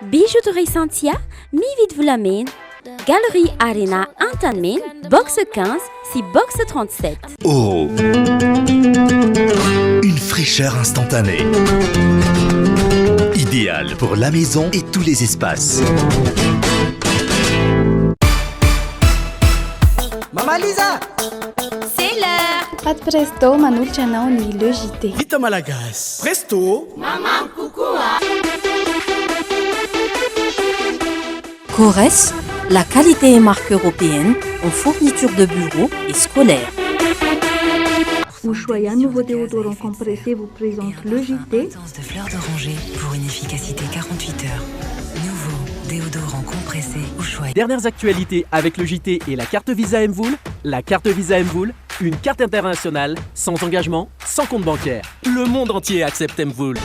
Bijouterie Santia, mi-vide Vlamène, Galerie Arena Antanmen, box 15, si box 37. Oh, une fraîcheur instantanée. Idéal pour la maison et tous les espaces. Maman Lisa, c'est l'heure. Faty Presto manolotra anao ny Le JT. Vita malagasy. Presto. Maman Cocoa. Corès, la qualité et marque européenne en fourniture de bureaux et scolaires. Ushuaïa, nouveau déodorant compressé, vous présente Le JT. Potence de fleurs d'oranger pour une efficacité 48 heures. Nouveau déodorant compressé Ushuaïa. Dernières actualités avec le JT et la carte Visa Mvoul. La carte Visa Mvoul, une carte internationale, sans engagement, sans compte bancaire. Le monde entier accepte Mvoul.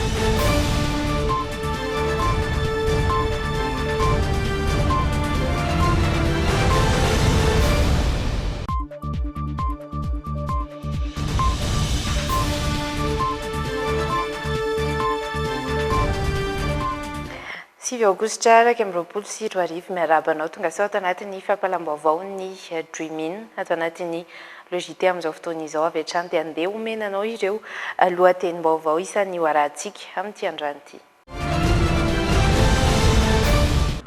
Sivy aogositra raika amby roapolo sy roa arivo miarabanao tonga sao ato anatin'ny fampalam-baovao ny Dream-in ato anatin'ny Le JT amin'izao fotoana izao avy hatrany dia andeha omenanao ireo lohatenim-baovao isan'ny hoarantsika amin'ity androany ity.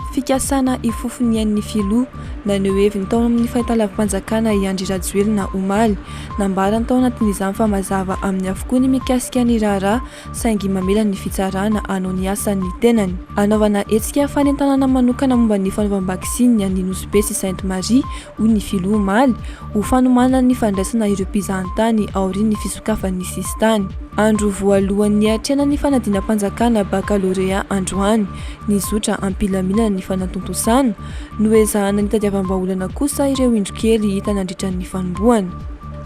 Fikasana ifofonian'ny filoha naneho heviny tao amin'ny fahitalavim-panjakana i Andry Rajoelina omaly nambarany tao anatin'izany fa mazava amin'ny avokoa ny mikasika ny raharaha saingy mamela ny fitsarana anao ny asan'ny tenany. Anaovana hetsika fanentanana manokana momba ny fanaovam-bakisiny ny Nosy sy Sainte Marie hoy ny filoha omaly ho fanomanana ny fandraisana ireo mpizahan-tany aorian'ny fisokafan'ny sistany. Andro voalohan'ny atrena ny fanadinam-panjakana baccalauréat androany nizotra ampilaminana ny fanatontosana noezahana ny tadiavam-baolana kosa ireo indrokely hita nandritran'ny fanombohana.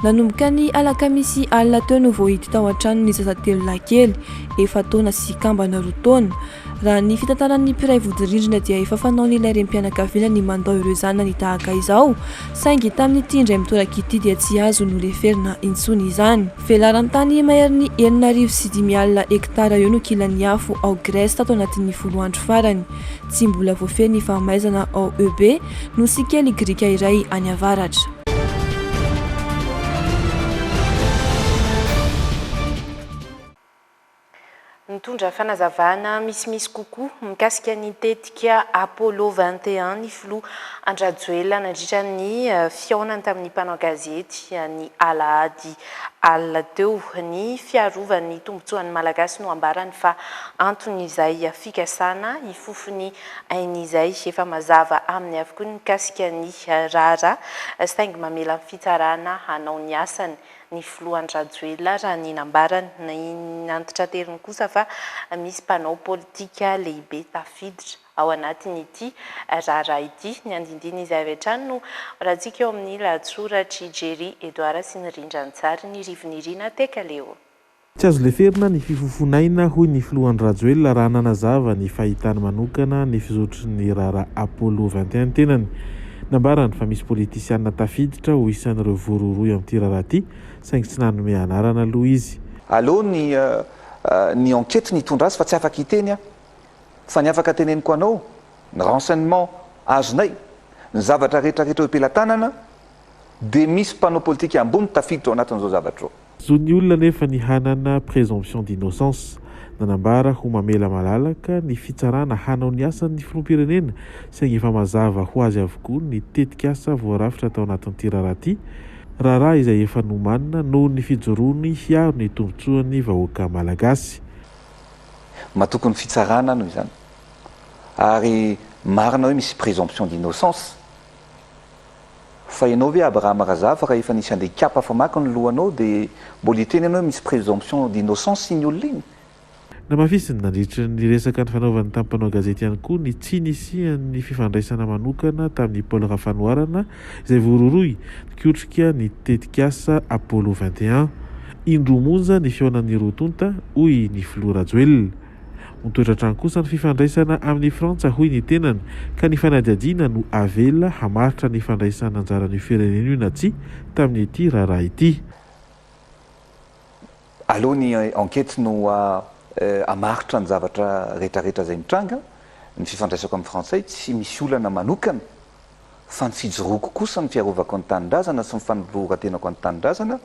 Nanomboka ny alakamisy alina teo no voahity tao an-trano ny zazatelo lankely efa taona sy kambana roa taona. Raha ny fitantaran'ny mpiray vodi-rindrina dia efa fanao n'ilay renim-pianakaviana ny mandao ireo zanany tahaka izao saingy tamin'ity indray mitoraka ity dia tsy azo no leferina intsony izany. Velaran-tany maherin'ny 9,5 alina hektara eo no kilan'ny afo ao Grèce tato anatin'ny 10 andro farany. Tsy mbola voafeny famaizana ao EB no sikely grika iray any avaratra. Nitondra fanazavana misimisy kokoa mikasika ny tetika Apollo 21 ny filoha Andry Rajoelina nandritra ny fiaonany tamin'ny mpanao gazety ny alahady alina teo. Ny fiarovan'ny tombotsoan'ny malagasy no ambarany fa antony izay fikasana ifofony ain'izay efa mazava amin'ny avokoa ny mikasika ny raharaha saingy mamela fitsarana hanao ny asany ny filoha Andry Rajoelina raha ny nambarany ny antitra teriny kosa fa misy mpanao politika lehibe tafiditra ao anatin'ity raharaha ity. Ny andindiny izay avy hatrany no rahantsika eo amin'ny lahatsoratra Jerry Edouard sy ny rindrantsary ny rivinirina tekaleo. Tsy azo leferina ny fifofonaina hoy ny filoha Andry Rajoelina raha nanazava ny fahitany manokana ny fizotry ny raharaha Apollo 21 tenany. Nambarany fa misy politisianina tafiditra ho isan'ireo vororoy amin'ity raharaha ity saingy tsy nanome anarana aloha izy. Allo ny enquête nitondra azy fa tsy afaka hiteny fa ny afaka teneniko anao ny renseignement azonay ny zavatra rehetrarehetra oepelantanana dia misy mpanao politika ambony tafiditra ao anatin'izao zavatra. Zo ny olona nefa ny hanana présomption d'innocence nanambara ho mamela malalaka ny fitsarana hanao ny asan'ny filoham-pirenena saingy efa mazava ho azy avokoa ny tetika asa voarafitra tao anatin'ity raharaha ity. Raharaha izay efa nomanina noho ny fijoroany hiaro ny tombotsoan'ny vahoaka malagasy. Matokony fitsarana noho izany ary marina hoe misy présomption d'innocence fa ianao hoe Abraham Razava raha efa nisy andeha kapa famaky ny lohanao dia mbola hiteny ianao hoe misy présomption d'innocence sy ny olona iny. Namafisiny nandritra ny resaka ny fanaovan'ny tampanao gazety ihany koa ny tsy nisian'ny fifandraisana manokana tamin'ny Paul Rafanoarana izay vororoy nikotrika ny tetikasa Apollo 21 indromonja ny fiaonan'ny rotonta hoy ny filoha Rajoelina. Mitoetratrano kosa ny fifandraisana amin'ny Frantsa hoy ny tenany ka ny fanadihadiana no avela hamaritra ny fandraisana anjaran'ny firenena io na tsy tamin'ity raharaha ity. Aloha ny enquête no amaritra ny zavatra rehetrarehetra izay mitranga ny fifandraisako amin'ny frantsay tsy misy olana manokana fa ny fijoroako kosa ny fiarovako ny tanindrazana sy ny fanoloran-tenako ny tanindrazana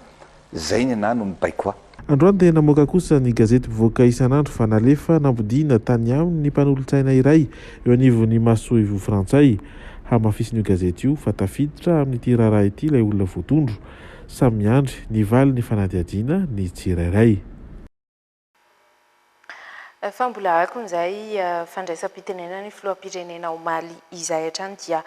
zay ny anah no mibaikoa. Androany dia namoaka kosa ny gazety mivoaka isan'andro fa nalefa nampodiana tany aminy ny mpanolontsaina iray eo anivon'ny Masoivo frantsay. Hamafisy io gazety io fa tafiditra amin'ity raharaha ity ilay olona voatondro samy miandry ny valy ny fanadihadiana ny tsirairay. Fa mbola akon'izay fandraisam-pitenenana ny filoham-pirenena omaly izay hatrany dia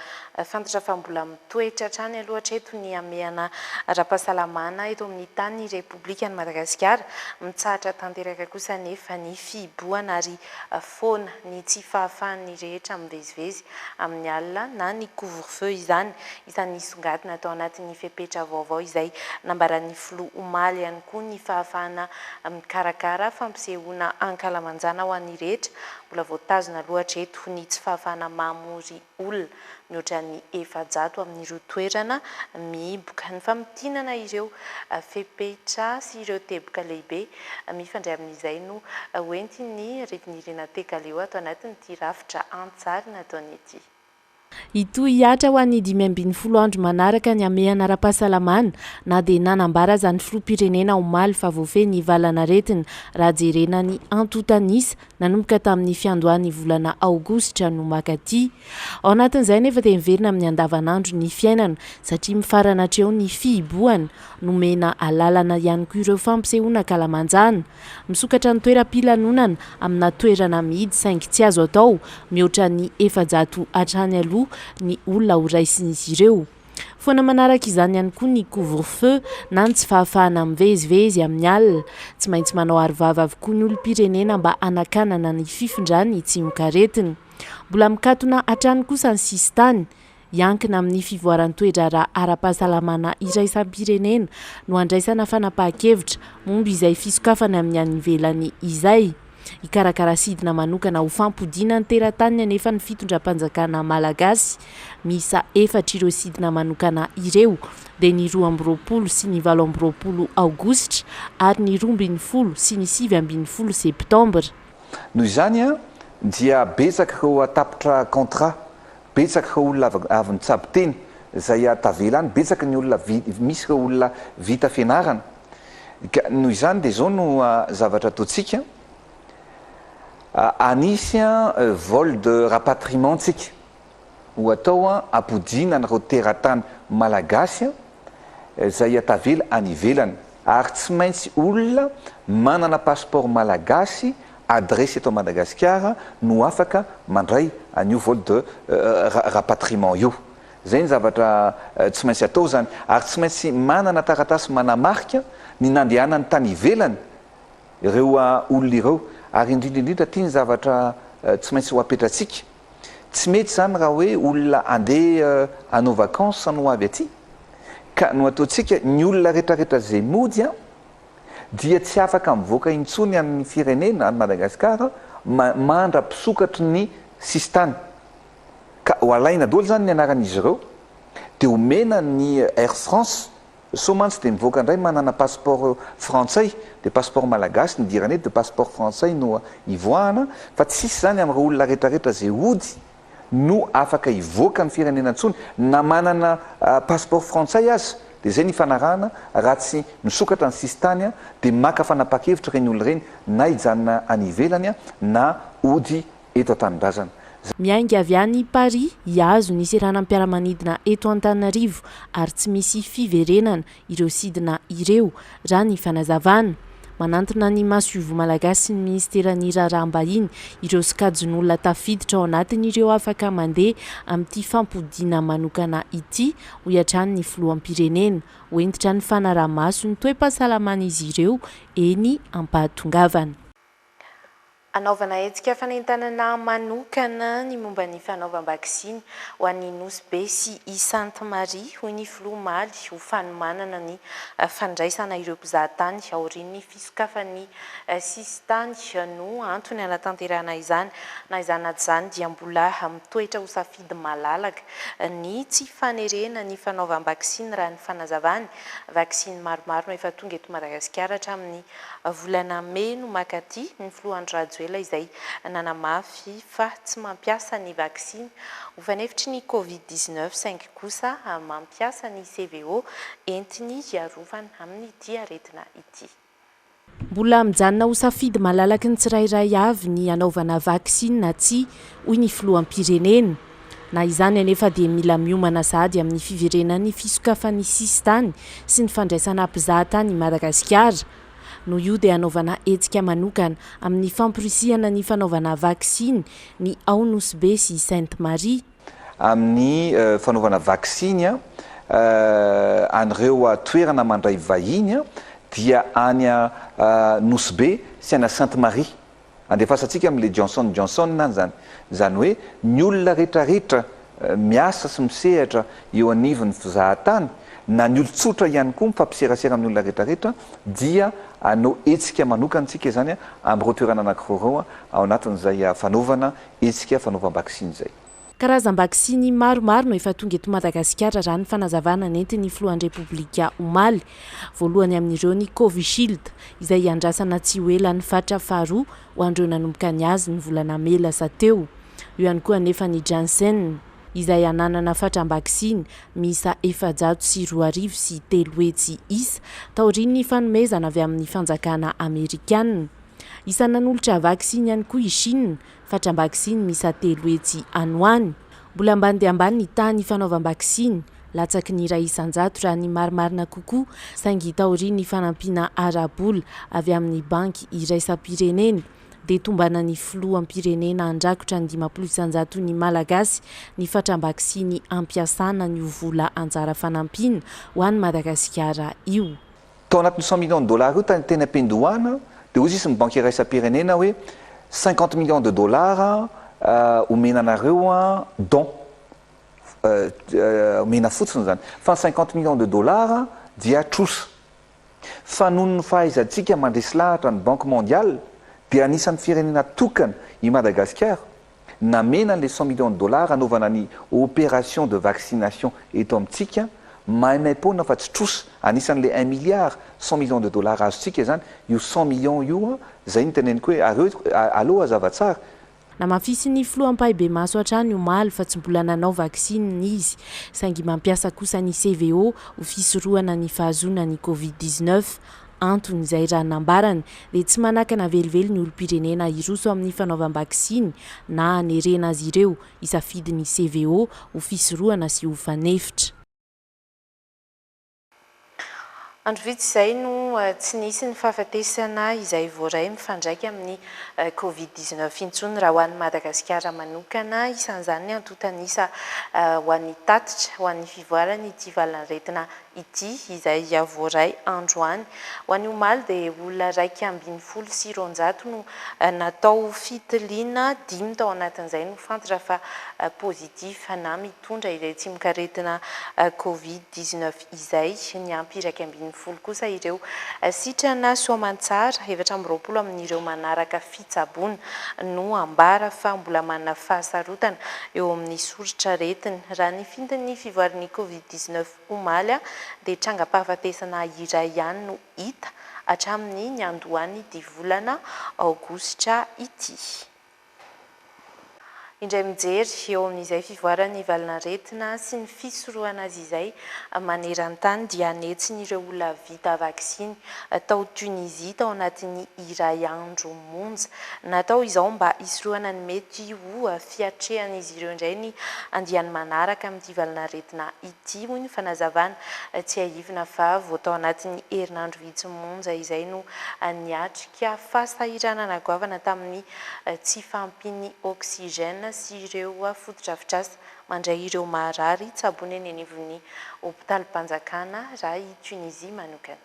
fantatra fa mbola mitoetra hatrany aloha hatreto ny ameana ara-pahasalamana eto amin'ny tany Repoblika ny Madagasikara. Mitsahatra tanteraka kosa nefa ny fihiboana ary foana ny tsy fahafahan'ny rehetra mivezivezy amin'ny alina na ny couvre-feu izany. Isan'ny songatina atao anatin'ny fepetra vaovao izay nambaran'ny filoha omaly ihany koa ny fahafahana mikarakara fampisehoana ankalamanjana ho an'ny rehetra. Mbola voatazona loatra eto ny tsy fahafahana mahamory olona mihoatra ny 700 amin'ireo toerana mihiboka ny famidinana ireo fepetra sy ireo teboka lehibe mifandray amin'izay no hoentiny revinirena tekaleo ato anatin'ity rafitra antsary nataony ity. Ito hiatra ho an'ny 20 andro manaraka ny ameana ara-pahasalamana na dia nanambara zany filoham-pirenena omaly fa voafehy ny valanaretina raha jerena ny antotanisa nanomboka tamin'ny fiandohan'ny volana aogositra no makaty. Ao anatin'izay nefa dia miverina amin'ny andavanandro ny fiainana satria mifarana hatreo ny fihiboana nomena alalana ihany koa ireo fampisehoana kalamanjana. Misokatra ny toeram-pilanonana amina toerana mihidy saingy tsy azo atao mihoatra ny 700 hatrany aloha ny olona ho raisin'izy ireo. Foana manaraka izany ihany koa ny couvre-feu na ny tsy fahafahana mivezivezy amin'ny alina. Tsy maintsy manao arivava avokoa ny olom-pirenena mba hanakanana ny fifindrany tsy mikaretina. Mbola mikatona hatrany kosa ny sistany iankina amin'ny fivoaran'ny toedrara ara-pahasalamana iraisam-pirenena no andraisana fanapahan-kevitra momba izay fisokafana amin'ny any ivelany izay. Ikarakara sidina manokana ho fampodiana ny teratany anefa ny fitondram-panjakana malagasy. Misa 4 ireo sidina manokana ireo dia ny 12 sy ny 18 aogositra ary ny 12 sy ny 18 septambra. Noho izany dia betsaka ireo tapitra contrat, betsaka ireo olona avy nitsabo teny izay tavelany, betsaka ny olona misy ireo olona vita fianarana. Noho izany dia zao no zavatra ataontsika. Anisy vol de rapatriement tsika ho atao apodina an'ireo teratany malagasy izay tavela any ivelany ary tsy maintsy olona manana passeport malagasy adressé eto Madagasikara no afaka mandray an'io vol de rapatriement io. Zay ny zavatra tsy maintsy atao zany ary tsy maintsy manana taratasy manamarika ny nandehanany tany ivelany ireo olona ireo. Ary indrindra tia ny zavatra tsy maintsy ho apetratsika. Tsy mety zany raha hoe olona andeha hanao vacances no avy aty ka no ataontsika ny olona rehetrarehetra zay mody dia tsy afaka mivoaka intsony amin'ny firenena any Madagasikara mandra-pisokatry ny sistany. Ka ho alaina daholo zany ny anaran'izy ireo dia omena ny Air France. Somantsy dia mivoaka indray manana passeport frantsay dia passeport malagasy ny dirany dia passeport frantsay no ivoahana fa tsisy zany amin'ireo olona rehetrarehetra zay ody no afaka ivoaka ny firenena intsony na manana passeport frantsay azy. Dia zay ny fanarahana raha tsy misokatra ny sistany dia maka fanapahan-kevitra ireny olona ireny na hijanona any ivelany na ody eto an-tanindrazana. Miainga avy any Paris hiazo ny seranam-piaramanidina eto Antananarivo ary tsy misy fiverenana ireo sidina ireo raha ny fanazavana. Manantona ny Masoivo malagasy sy ny ministeran'ny raharaham-bahiny ireo sokajin'olona tafiditra ao anatiny ireo afaka mandeha amin'ity fampodiana manokana ity ho iatrany ny filoham-pirenena hoentitra ny fanaraha-maso ny toe-pahasalamana izy ireo eny ampahatongavana. Anaovana hetsika fanentanana manokana ny momba ny fanaovam-bakisiny ho an'ny Nosy Be sy i Sainte Marie hoy ny filoha omaly ho fanomanana ny fandraisana ireo mpizahatany aorian'ny fisokafan'ny sistany no antony anatanterahana izany. Na izany na tsy izany dia mbola mitoetra ho safidy malalaka ny tsy fanerena ny fanaovam-bakisiny raha ny fanazavany. Vakisiny maromaro no efa tonga eto Madagasikara hatramin'ny volana May no makaty ny filoha Andro Andrajoela izay nanamafy fa tsy mampiasa ny vaksiny ho fanefitry ny Covid-19 saingy kosa mampiasa ny CVO entiny hiarovana amin'ny diaretina ity. Mbola mijanona ho safidy malalaky ny tsirairay avy ny anaovana vaksiny na tsy hoy ny filoham-pirenena. Na izany anefa dia mila miomana sahady amin'ny fiverenan'ny fisokafan'ny sistany sy ny fandraisana mpizahatany Madagasikara. No io dia anaovana hetsika manokana amin'ny famporisihana ny fanaovana vaksiny ny Aonosbe sy Sainte Marie. Amin'ny fanaovana vaksiny an'ireo toerana mandray vahiny dia any Nosbe sy ana Sainte Marie. Andefasantsika amin'le Johnson nany zany. Zany hoe ny olona rehetrarehetra miasa sy misehatra eo anivon'ny fizahatany na ny olon-tsotra ihany koa mifampiserasera amin'ny olona rehetrarehetra dia anao hetsika manokana tsika zany amin'ireo toerana anankiroa ao anatin'izay fanaovana hetsika fanaovam-baksiny zay. Karazam-baksiny maromaro no efa tonga eto Madagasikara raha ny fanazavana nentin'ny filohan'ny Repoblika omaly. Voalohany amin'ireo ny Covishield izay andrasana tsy ho ela ny fatra faharoa ho andreo nanomboka ny azy ny volana Mela sateo. Io ihany koa anefa ny Janssen izay ananana fatram-baksiny miisa 420 sy 3 hetsy isa taorian'ny fanomezana avy amin'ny fanjakana Amerikanina. Isan'an'olotra vaksiny ihany koa i Chine, fatram-baksiny miisa 3 hetsy anoany. Mbola ambany dia ambany ny tany fanaovam-baksiny, latsaky ny iray isan-jato raha ny marimarina kokoa saingy taorian'ny fanampiana arabola avy amin'ny banky iraisam-pirenena. Dia tombana ny filoham-pirenena andrakotra ny 10 isan-jato ny malagasy ny fatram-baksiny ampiasana ny vola anjara fanampiana ho an'ny Madagasikara io. Tao anatin'ny $100 millions io tena pendohana dia ozy isy ny banky iraisam-pirenena hoe $50 millions omena anareo don omena fotsiny zany fa $50 millions dia trosa. Fa noho ny fahaizantsika mandresy lahatra ny Banque mondiale dia anisan'ny firenena tokana i Madagasikara namena le $100 millions anaovana ny opération de vaccination eto amintsika maimai-pona fa tsy trosa anisan'le $1 milliard $100 millions azontsika zany io 100 millions io zay ny teneniko hoe areo aloha azava-tsara. Na mafisy ny filohampahibe maso hatrany omaly fa tsy mbola nanao vaksiny izy saingy mampiasa kosa ny CVO ho fisorohana ny fahazona ny Covid-19. Antony izay raha nambarany dia tsy manakana velively ny olom-pirenena iroso amin'ny fanaovam-baksiny na anerena azy ireo isafidy ny CVO ho fisorohana sy ho fanefitra. Andro vitsy izay no tsy nisy ny fahafatesana izay voaray mifandraika amin'ny Covid-19 intsony raha ho an'ny Madagasikara manokana isan'izany ny antotanisa ho an'ny tatitra ho an'ny fivoarany ity valaretina ity izay voaray andro any. Ho an'ny omaly dia olona 140 no natao fitiliana 5 tao anatin'izay no fantatra fa pozitif na mitondra ireo tsimikaretina Covid-19 izay ny ampy 140 kosa ireo sitrana soamantsara 720 amin'ireo manaraka fitsaboana no ambara fa mbola manana fahasarotana eo amin'ny soritra retina. Raha ny fintin'ny fivoaran'ny Covid-19 omaly dia trangam-pahafatesana iray ihany no hita hatramin'ny ny andohany divolana aogositra ity. Indray mijery eo amin'izay fivoarany valinaretina sy ny fisorohana azy izay maneran-tany dia anetsiny ireo olona vita vaksiny tao Tunisie tao anatin'ny iray andro monja. Natao izao mba hisorohana ny mety ho fiatrehan'izy ireo indray ny andiany manaraka amin'ity valinaretina ity hoy ny fanazavana tsy ahivina fa vao tao anatin'ny herinandro vitsy monja izay no niatrika fasahirana nagoavana tamin'ny tsy fampiny oxygène sy ireo fotodrafitrasa mandray ireo marary tsabony eny anivon'ny hôpitaly Mpanjakana raha i Tunisie manokana.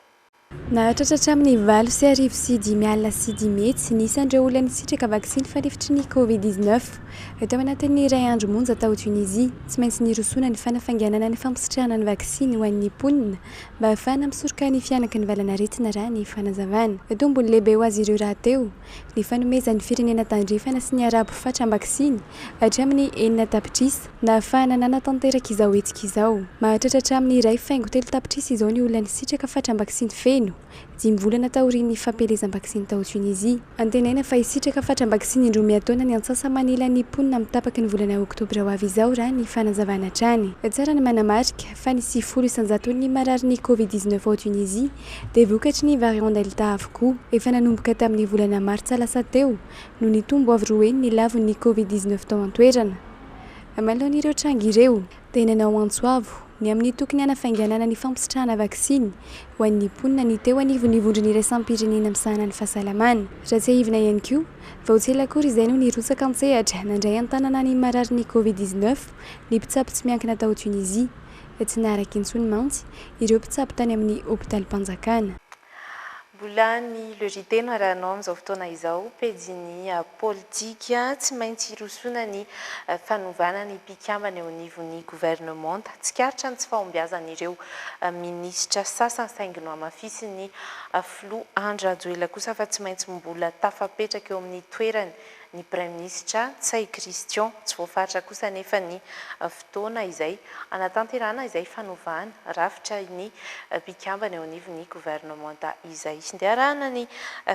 Nahatratra amin'ny 8 sy 10 tsy nisy andreo olona nisitraka vaksiny fanefitry ny Covid-19 tao anatin'ny iray andro monja tao Tunisie. Tsy maintsy nirosona ny fanafanganana ny fampisitrahana ny vaksiny ho an'ny mponina mba ahafahana misoroka ny fianaky ny valanaretina raha ny fanazavana. Tombony lehibe ho azy ireo raha teo ny fanomezan'ny firenena tandrefana sy ny arabo fatram-baksiny hatramin'ny 9 tapitrisa na ahafahana nanatanteraka izao hetsika izao. Mahatratra hatramin'ny iray faingo 3 tapitrisa izao ny olona nisitraka fatram-baksiny feno 5 volana taorian'ny fampelezam-baksiny tao Tunisie. Antenaina fa isitraka fatram-baksiny indroa miataona ny antsasa-manila ny ponina mitapaky ny volana oktobra ho avy izao raha ny fanazavana trany. Tsara ny manamarika fa ny 10 isanjaton'ny marary ny Covid-19 ao Tunisie dia vokatry ny variant Delta avokoa. Efa nanomboka tamin'ny volana Martsa lasa teo no nitombo avy roeny ny lavon'ny Covid-19 tao an-toerana. Amalaon'ireo trangy ireo dia nanao antsoavo ny amin'ny tokony hanafainganana ny fampitsitrahana vaksiny ho an'ny ponina ny teo anivony vondrony iraisam-pirenena misahana ny fahasalamana. Raha tsy ahivina ihany koa fa ho tselakory izay no nirotsaka an-tsehatra nandray an-tanana ny marary ny Covid-19 ny mpitsapy tsy miankina tao Tunisie. Tsy naharaky intsony mantsy ireo mpitsapy tany amin'ny hôpitaly Mpanjakana. Mbola ny logiteny arahanao amin'izao fotoana izao pediny politika tsy maintsy hirosona ny fanovana ny mpikambana eo anivon'ny gouvernemanta. Tsikaritra ny tsy fahombiazan'ireo minisitra sasany saingy no amafisiny filoha Andry Rajoelina kosa fa tsy maintsy mbola tafapetraka eo amin'ny toerany ny Prime Ministra Tsay Christian tsy voafatra kosa nefa ny fotoana izay anatanterana izay fanovana rafitra ny mpikambana eo anivon'ny gouvernemanta izay. Dia arahana ny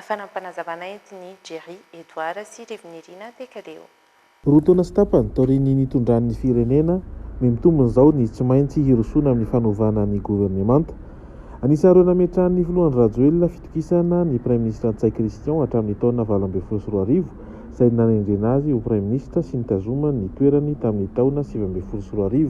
fanampanazavana entiny Jerry Edouard sy Revinirina Tekaleo. Roa taona sy tapany taorian'ny nitondran'ny firenena mitombona izao ny tsy maintsy hirosona amin'ny fanovana ny gouvernemanta. Anisan'ireo nametrahan'ny filoha Andry Rajoelina fitokisana ny Prime Ministra Tsay Christian hatramin'ny taona 2024 izay nanendrena azy ho Prime Ministra sy nitazomany ny toerany tamin'ny taona 2024.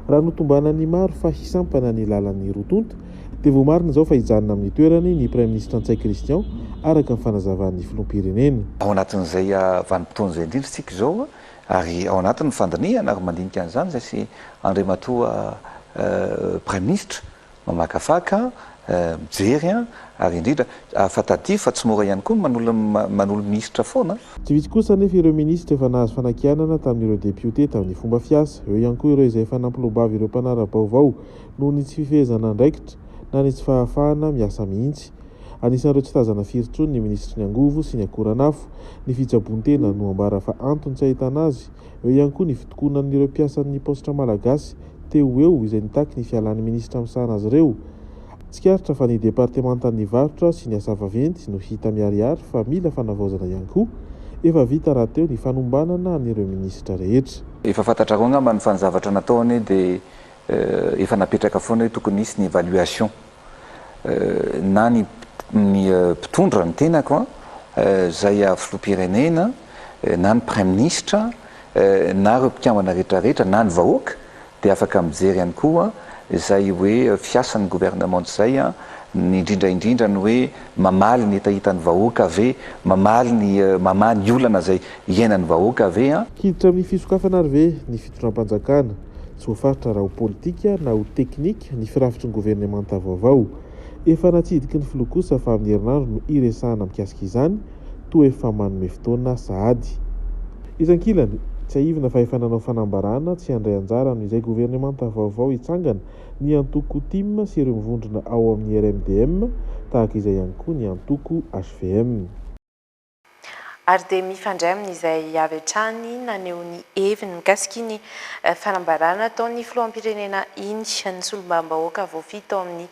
Raha notombana ny maro fa hisampana ny lalan'ny rotonta dia voamarina izao fa hijanona amin'ny toerany ny Prime Ministra Tsay Christian araka ny fanazavan'ny filoham-pirenena. Ao anatin'izay vanim-potoana izay indrindra tsika izao ary ao anatin'ny fandiniana ary mandinika an'izany izay sy andriamatoa Prime Ministra mamakafaka mijery ary indrindra afataty fa tsy mora ihany koa manolo ministra foana. Tsy vitsy kosa nefa ireo ministra efa nahazo fanakianana tamin'ireo député tamin'ny fomba fiasa. Eo ihany koa ireo izay efa nampilobavy ireo mpanara-baovao noho ny tsy fifehezana andraikitra na ny tsy fahafahana miasa mihitsy. Anisan'ireo tsy tazana firy ny ministra ny angovo sy ny akoranafo. Ny fitsaboan-tena no ambara fa antony tsy ahitana azy. Eo ihany koa ny fitokonan'ireo mpiasan'ny postra malagasy teo eo izay nitaky ny fialan'ny ministra misahana azy ireo. Tsikaritra fa ny departementan'ny varotra sy ny asa vaventy no hita miharihary fa mila fanavaozana ihany koa efa vita raha teo ny fanombanana an'ireo ministra rehetra. Efa fantatra koa angamba ny fanzavatra nataony dia efa napetraka foana hoe tokony nisy ny évaluation na ny mpitondra ny tenako zay filoham-pirenena na ny Prime Ministra na ireo mpikambana rehetrarehetra na ny vahoaka dia afaka mijery ihany koa izay hoe fiasan'ny gouvernement izay ny indrindraindrindra ny hoe mamaly ny etahitan'ny vahoaka ave mamaly ny olana izay iainan'ny vahoaka ave. Hiditra amin'ny fisokafana ary ve ny fitondram-panjakana tsy voafaritra raha ho politika na ho teknika ny firafitry ny gouvernemanta vaovao. Efa natsidiky ny filoha kosa fa amin'ny herinandro no iresahana mikasika izany toa efa manome fotoana sahady. Isan-kilany tsy ahivina fa efa nanao fanambarana tsy handray anjara noho izay gouvernemanta vaovao hitsangana ny antoko TIM sy ireo mivondrona ao amin'ny RMDM tahaka izay ihany koa ny antoko HVM. Ary dia mifandray amin'izay avy hatrany naneho ny heviny mikasiky ny fanambarana ataon'ny filoham-pirenena iny ny solombam-bahoaka voafita ao amin'ny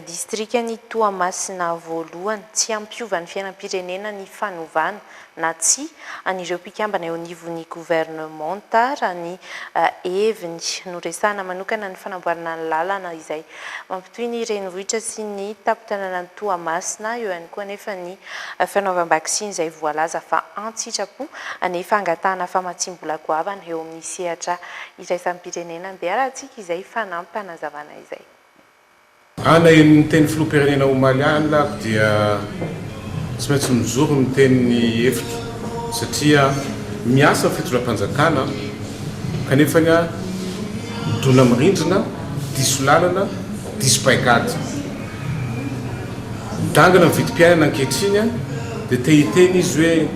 distrikany Toamasina voalohany tsy ampiova ny fiainam-pirenena ny fanovana na tsy an'ireo mpikambana eo anivon'ny gouvernemanta raha ny heviny noresahana manokana ny fanamboarana ny lalana izay mampitohy ny renivohitra sy ny tampon-tanàna ny Toamasina. Eo ihany koa nefa ny fanaovam-baksiny izay voalaza fa antsitrapo anefa angatahana famatsim-bola goavana eo amin'ny sehatra iraisam-pirenena. Dia rahantsika izay fanampy fanazavana izay. Ana ny teny filoham-pirenena Omaliana dia tsy maintsy mijoro ny tenin'ny hevitra satria miasa fitondram-panjakana kanefa ny midona mirindrina diso lalana diso paikady midangana ny vidim-piainana ankehitriny dia tehiteny izy hoe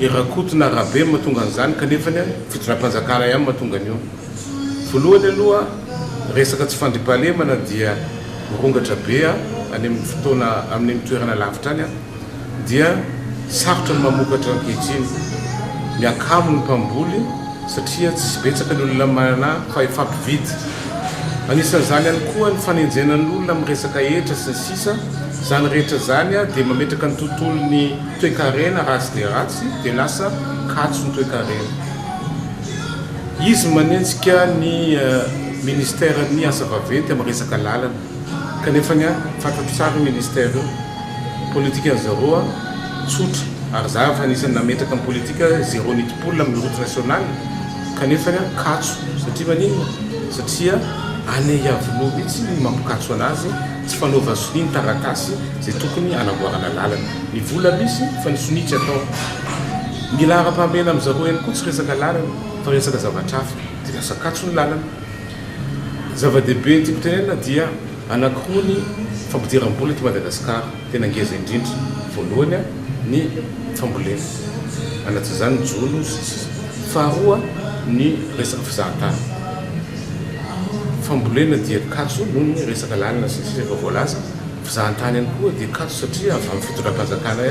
irakotona rabe mahatonga an'izany kanefa ny fitondram-panjakana ihany mahatonga an'io. Voalohany aloha resaka tsy fandriampahalemana dia mirongatra be any amin'ny fotoana amin'ny toerana lavitra any dia sarotra ny mamokatra ankehitriny miakamo ny mpamboly satria tsy betsaka ny olona manana fa ifampividy anisan'izany ihany koa ny fanenjenan'olona amin'ny resaka hetra sy ny sisa zany rehetra zany a dia mametraka ny tontolony toe-karena ratsy dia ratsy dia lasa katso ny toe-karena. Izy manenjika ny ministère ny asa vaventy amin'ny resaka lalana kanefa ny fantatro tsara ny ministère io politika zéro a tsotra ary za fa anisany nametraka ny politika zéro nitipolona amin'ny route nationale kanefa ny katso satria maninona satria anay avinoa mihitsy ny mampikatso anazy tsy fanaova soni ny taratasy zay tokony anamboarana lalana ny vola misy fa ny sonitsy atao mila ara-pamena amin'ny zaro eny koa tsy resaka lalana fa resaka zavatra hafa dia lasa katso ny lalana. Zava-dehibe tiako tenena dia anankiroa ny fampidiram-bola eto Madagasikara tena ngeza indrindra. Voalohany ny fambolena anatin'izany ny jolo faharoa ny resaka fizahantany. Fambolena dia katso noho ny resaka lalana sy sisa efa voalaza. Fizahantany ihany koa dia katso satria avy amin'ny fitondram-panjakana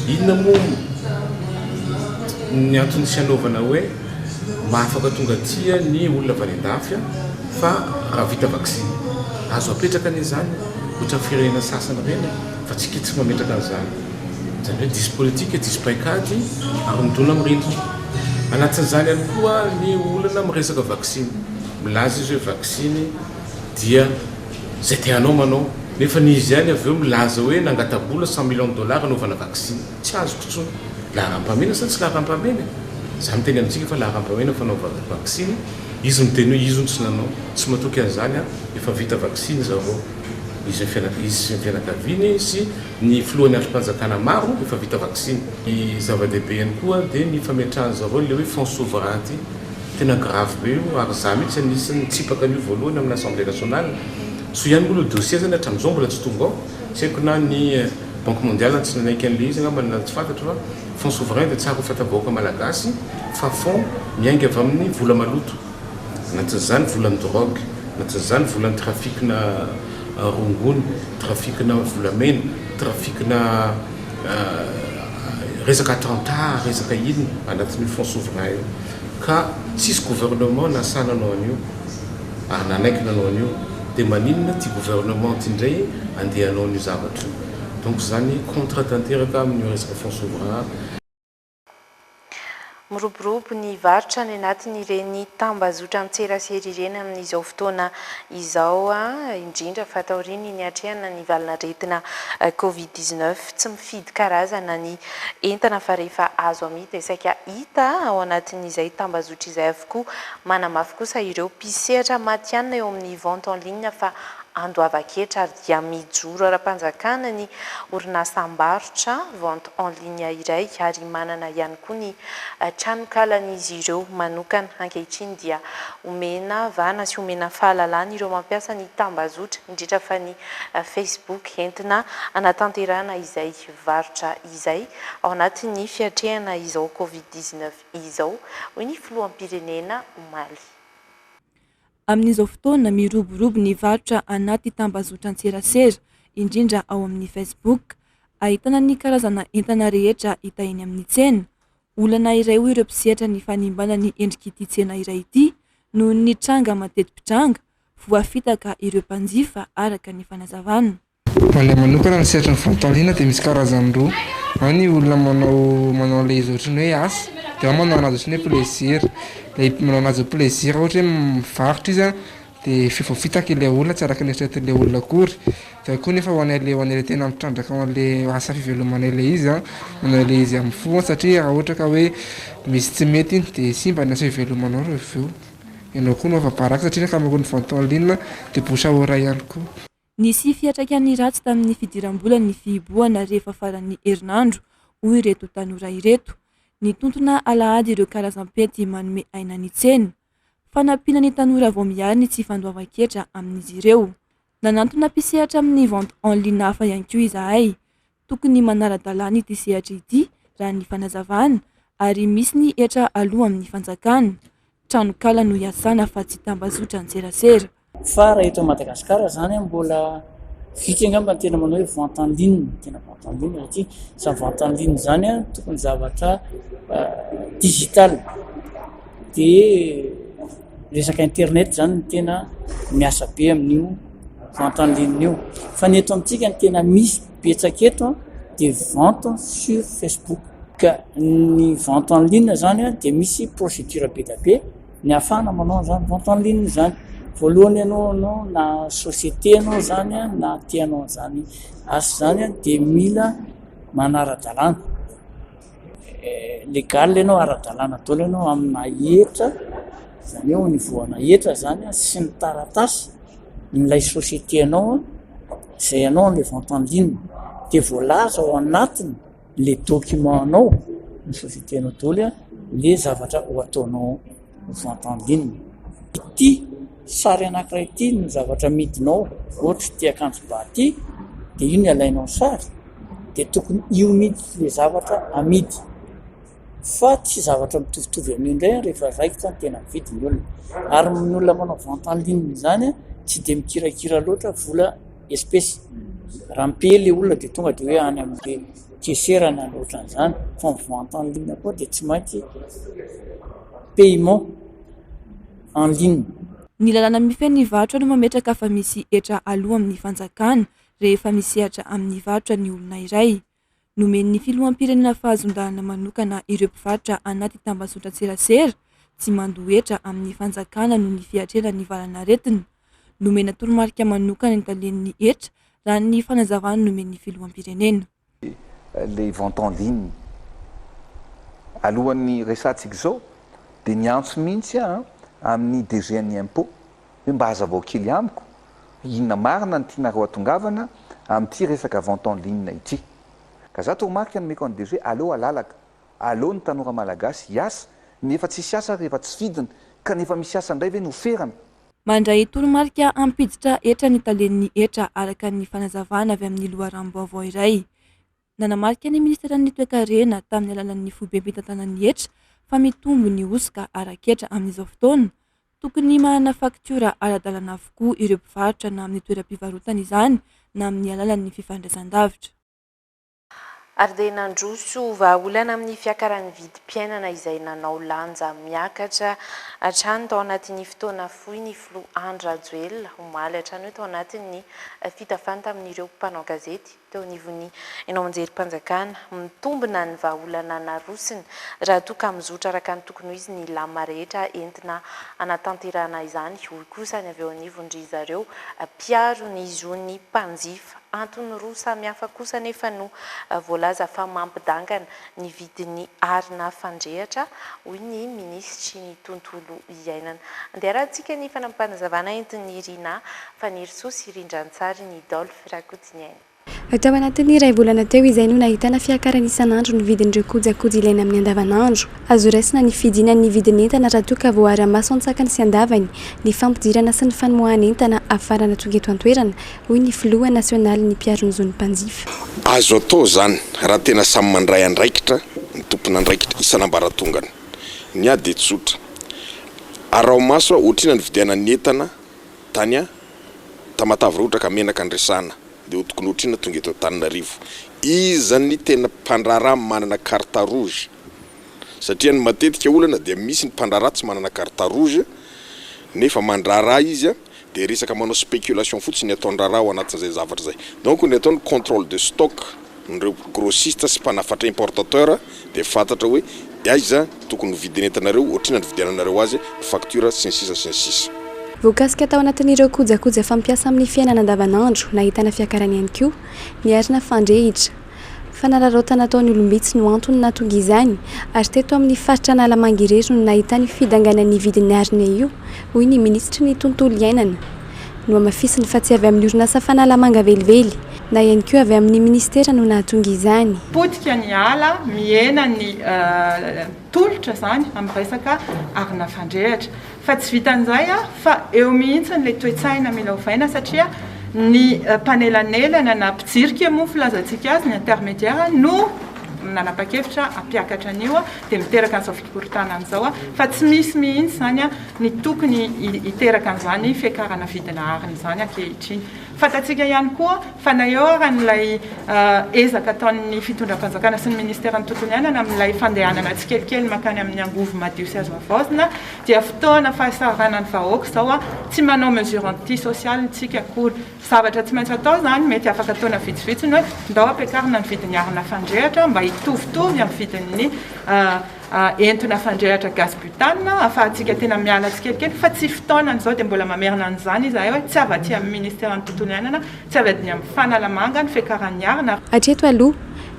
inona moa ny antony sy anaovana hoe mahafaka tonga tia ny olona vanendafia fa raha vita vaksiny azo apetraka an'izany ohatra firenena sasany reny fa tsy kitsy mametraka an'izany zany hoe disy politika disy paikady ary midona mirindrina. Anatin'izany ihany koa ny olona miresaka vaksiny milaza izy hoe vaksiny dia zay teanao manao nefa ny izy ihany avy eo milaza hoe nangatabola $100 million anaovana vaksiny tsy azoko tsony laharam-pamena sa tsy laharam-pamena za miteny amintsika fa laharam-pamena fanaova vaksiny izy miteny hoe izy tsy nanao tsy matoky an'izany efa vita vaksiny zao izy fianakaviany sy ny filohan'ny androm-panjakana maro efa vita vaksiny. Ny zava-dehibe ihany koa dia ny fametrahany zareo le hoe fonds souverain ty tena grave be io ary za mihitsy anisan'ny tsipaka an'io voalohany amin'ny assemblée nationale so ihany koa le dossier zany hatramin'izao mbola tsy tonga ao tsy haiko na ny banque mondiale tsy nanaiky an'le izy angamba na tsy fantatro fa fonds souverain dia tsara ho fatavahoaka malagasy fa fond miainga avy amin'ny vola maloto anatin'izany volan'ny drogue anatin'izany volan'ny trafikina rongony trafikina volamena trafikina resaka attentat resaka inona anatin'io fonds souverain io ka tsisy gouvernement nasana anao an'io ary nanaiky nanao an'io dia maninona ty gouvernement ty indray andehanao an'io zavatra io donc zany contre tanteraka amin'ny resaka fonds souverain. Miroborobo ny varotra ny anatin'ireny tambazotra an-tserasera ireny amin'izao fotoana izao indrindra fataoriany ny atrehana ny valanaretina Covid-19 tsy mifidy karazana ny entana fa rehefa azo amita isaika hita ao anatin'izay tambazotra izay avokoa manamafy kosa ireo mpisehatra matianina eo amin'ny vente en ligne fa andoava-ketra ary dia mijoro ara-panjakana ny orinasam-barotra vente en ligne iray ary manana ihany koa ny tranokalan'izy ireo manokana ankehitriny dia omena vana sy omena fahalalana ireo mampiasa ny tambazotra indrindra fa ny Facebook entina anatanterana izay varotra izay ao anatin'ny fiatrehana izao Covid-19 izao hoy ny filoham-pirenena Omaly. Amin'izao fotoana miroborobo ny varotra anaty tambazotra an-tserasera indrindra ao amin'ny Facebook ahitana ny karazana entana rehetra hita eny amin'ny tsena. Olana iray ho ireo mpisehatra ny fanimbana ny endrik'ity tsena iray ity noho ny tranga mateti-pitranga voafitaka ireo mpanjifa araka ny fanazavana. Ilay manokana ny sehatra ny vente en ligne dia misy karazany roa. Ao ny olona manao ilay izy ohatrany hoe asa dia manao anazy ohatrany hoe plaisir. Ilay manao anazy plaisir ohatra hoe mivarotra izy dia voafitaka ilay olona tsy araka ny eritreretin'ilay olona akory. Dia koa nefa ho an'ilay tena mitrandraka ho an'ilay asa fivelomana ilay izy manao ilay izy amin'ny fo satria raha ohatra ka hoe misy tsy mety iny dia simba ny asa fivelomanao reveo. Ianao koa no afabaraka satria nefa amin'ny vente en ligne dia bosa ora ihany koa. Nisy fiatraikany ratsy tamin'ny fidiram-bola ny fihibohana rehefa faran'ny herinandro hoy ireto tanora ireto. Nitontona alahady ireo karazam-pety manome aina ny tsena. Fanampiana ny tanora vao miary ny tsy fandoavan-ketra amin'izy ireo. Nanantona mpisehatra amin'ny vente en ligne hafa ihany koa izahay. Tokony manara-dalàna ity sehatra ity raha ny fanazavana ary misy ny hetra aloha amin'ny fanjakana. Tranokala no iasana fa tsy tambazotra an-tserasera. Fa raha eto Madagasikara zany mbola vika angamba tena manao hoe vente en ligne tena vente en ligne satria sa vente en ligne zany tokony zavatra digital dia resaka internet zany ny tena miasa be amin'io vente en ligne io fa ny eto amintsika ny tena misy betsaka eto dia vente sur Facebook ka ny vente en ligne zany dia misy procédure be da be ny afana manao zany vente en ligne zany voalohany ianao na société anao zany na tianao zany asa zany dia mila manara-dalàna légal ianao ara-dalàna daholo ianao amina hetra zany eo ny voana hetra zany sy ny taratasy nylay société anao zay anao le vente en ligne dia voalaza ao anatiny le document anao ny société anao daholo le zavatra ho ataonao vente en ligne ity sary anankiray ity ny zavatra midinao ohatra ty akanjo ba ty dia io ny alainao sary dia tokony io mihitsy le zavatra amidy fa tsy zavatra mitovitovy amin'io indray rehefa raikitra ny tena mividy ny olona ary ny olona manao vente en ligne zany tsy dia mikirakira loatra vola espèce raha mpe le olona dia tonga dia hoe any amin'le keserana loatra n'izany fa ny vente en ligne koa dia tsy maintsy paiement en ligne. Ny lalàna mifehy varotra no mametraka fa misy hetra aloha amin'ny fanjakana rehefa misehatra amin'ny varotra ny olona iray. Nomen'ny filoham-pirenena fahazondahana manokana ireo mpivarotra anaty tambazotran-tserasera tsy mandohetra amin'ny fanjakana noho ny fiatrenan'ny valanaretina. Nomena toromarika manokana ny talen'ny hetra raha ny fanazavana nomen'ny filoham-pirenena. Les ventes en ligne alohan'ny resantsika zao dia niantso mihitsy amin'ny DG-ny impôt hoe mba hazavao kely amiko inona marina ny tianareo atongavana amin'ity resaka vente en ligne ity. Ka za toromarika nomeko any DG aleo alalaka aleo ny tanora malagasy hiasa nefa tsy siasa rehefa tsy vidina kanefa misy asa indray ve no oferana. Mandray toromarika ampiditra hetra ny talen'ny hetra araka ny fanazavana avy amin'ny loharam-baovao iray. Nanamarika ny ministeran'ny toe-karena tamin'ny alalan'ny foibe-pitantanan'ny hetra fa mitombo ny osika araketra amin'izao fotoana tokony manana faktura ara-dalàna avokoa ireo mpivarotra na amin'ny toeram-pivarotana izany na amin'ny alalan'ny fifandraisan-davitra. Ary dia nandroso vahaolana amin'ny fiakaran'ny vidim-piainana izay nanao lanja miakatra hatrany tao anatin'ny fotoana fohy ny Flo Andra Joel omaly hatrany hoe tao anatin'ny fitafany tamin'ireo mpanao gazety teo anivon'ny enao anjerim-panjakana mitombina ny vahaolana narosiny raha toa ka mizotra araka ny tokony izy ny lama rehetra entina anatanterana izany hoy kosa ny avy eo anivondry zareo mpiaro ny zon'ny mpanjifa antony roa samihafa kosa nefa no voalaza fa mampidangana ny vidin'ny arina fandrehatra hoy ny ministry ny tontolo iainana. Andeharantsika ny fanampanazavana entin'ny Irina Fanirisoa Rindrantsary ny Dolphe Rakotiniaina. Tao anatin'ny iray volana teo izay no nahitana fiakarana isan'andro ny vidin'ireo kojakoja ilaina amin'ny andavanandro. Azo raisina ny fidinan'ny vidin'entana raha toa ka voara-maso an-tsakany sy andavany ny fampidirana sy ny famoahana entana afarana tonga eto an-toerana hoy ny filoha nasionaly ny mpiaro ny zon'ny mpanjifa. Azo atao zany raha tena samy mandray andraikitra ny tompona andraikitra isan'ambaratongany ny ady tsotra arao maso ohatrina ny vidianan'ny entana tany tamatavy rotra ka menaka ny resana dia tokony ohatrina tonga eto Antananarivo izany tena mpandrarà manana carte rouge satria ny matetika olana dia misy ny mpandrarà tsy manana carte rouge nefa mandrarà izy dia resaka manao spéculation fotsiny ataondrarà ao anatin'izay zavatra zay. Donc ny ataony contrôle de stock nireo grossiste sy mpanafatra importateur dia fantatra hoe aiza tokony vidinentanareo ohatrina ny vidiananareo azy facture sy ny sisa. Voakasika tao anatin'ireo kojakoja fampiasa amin'ny fiainana andavanandro nahitana fiakarany ihany koa ny arina fandrehitra. Fanararaotana nataon'ny olombitsy no antony nahatonga izany ary teto amin'ny faritra Analamanga no nahitany fidanganan'ny vidin'ny arina io hoy ny ministry ny tontolo iainana. No amafisiny fa tsy avy amin'ny orinasa Analamanga velively na ihany koa avy amin'ny ministera no nahatonga izany. Potika ny ala miena ny tolotra zany amin'ny resaka arina fandrehatra fa tsy vitan'izay fa eo mihitsy le toe-tsaina mila ovaina satria ny panelanelana na mpijirika moa filazantsika azy ny intermédiaire no nanapa-kevitra ampiakatra an'io dia miteraka an'izao fikorotana an'izao fa tsy misy mihitsy zany ny tokony hiteraka an'izany fiakarana vidina arina izany ankehitriny fatatsika ihany koa fa na eo ary n'ilay ezaka ataon'ny fitondram-panjakana sy ny ministera ny tontolo iainana amin'ilay fandehanana tsikelikely makany amin'ny angovo madio sy azo avaozina dia fotoana fahasaranany vahoaka zao tsy manao mesure anti sociale ntsika akory zavatra tsy maintsy atao zany mety afaka ataona vitsivitsiny hoe ndao ampiakarina ny vidiny arina fandrehatra mba hitovitovy amin'ny vidin'ny entona fandrehatra gaz butane afahantsika tena miala tsikelikely fa tsy fotoanan'izao dia mbola mamerina an'izany izy hoe tsy avaty amin'ny ministera ny tontolo iainana tsy avadiny amin'ny fanalamanga ny fiakaran'ny arina hatreto aloha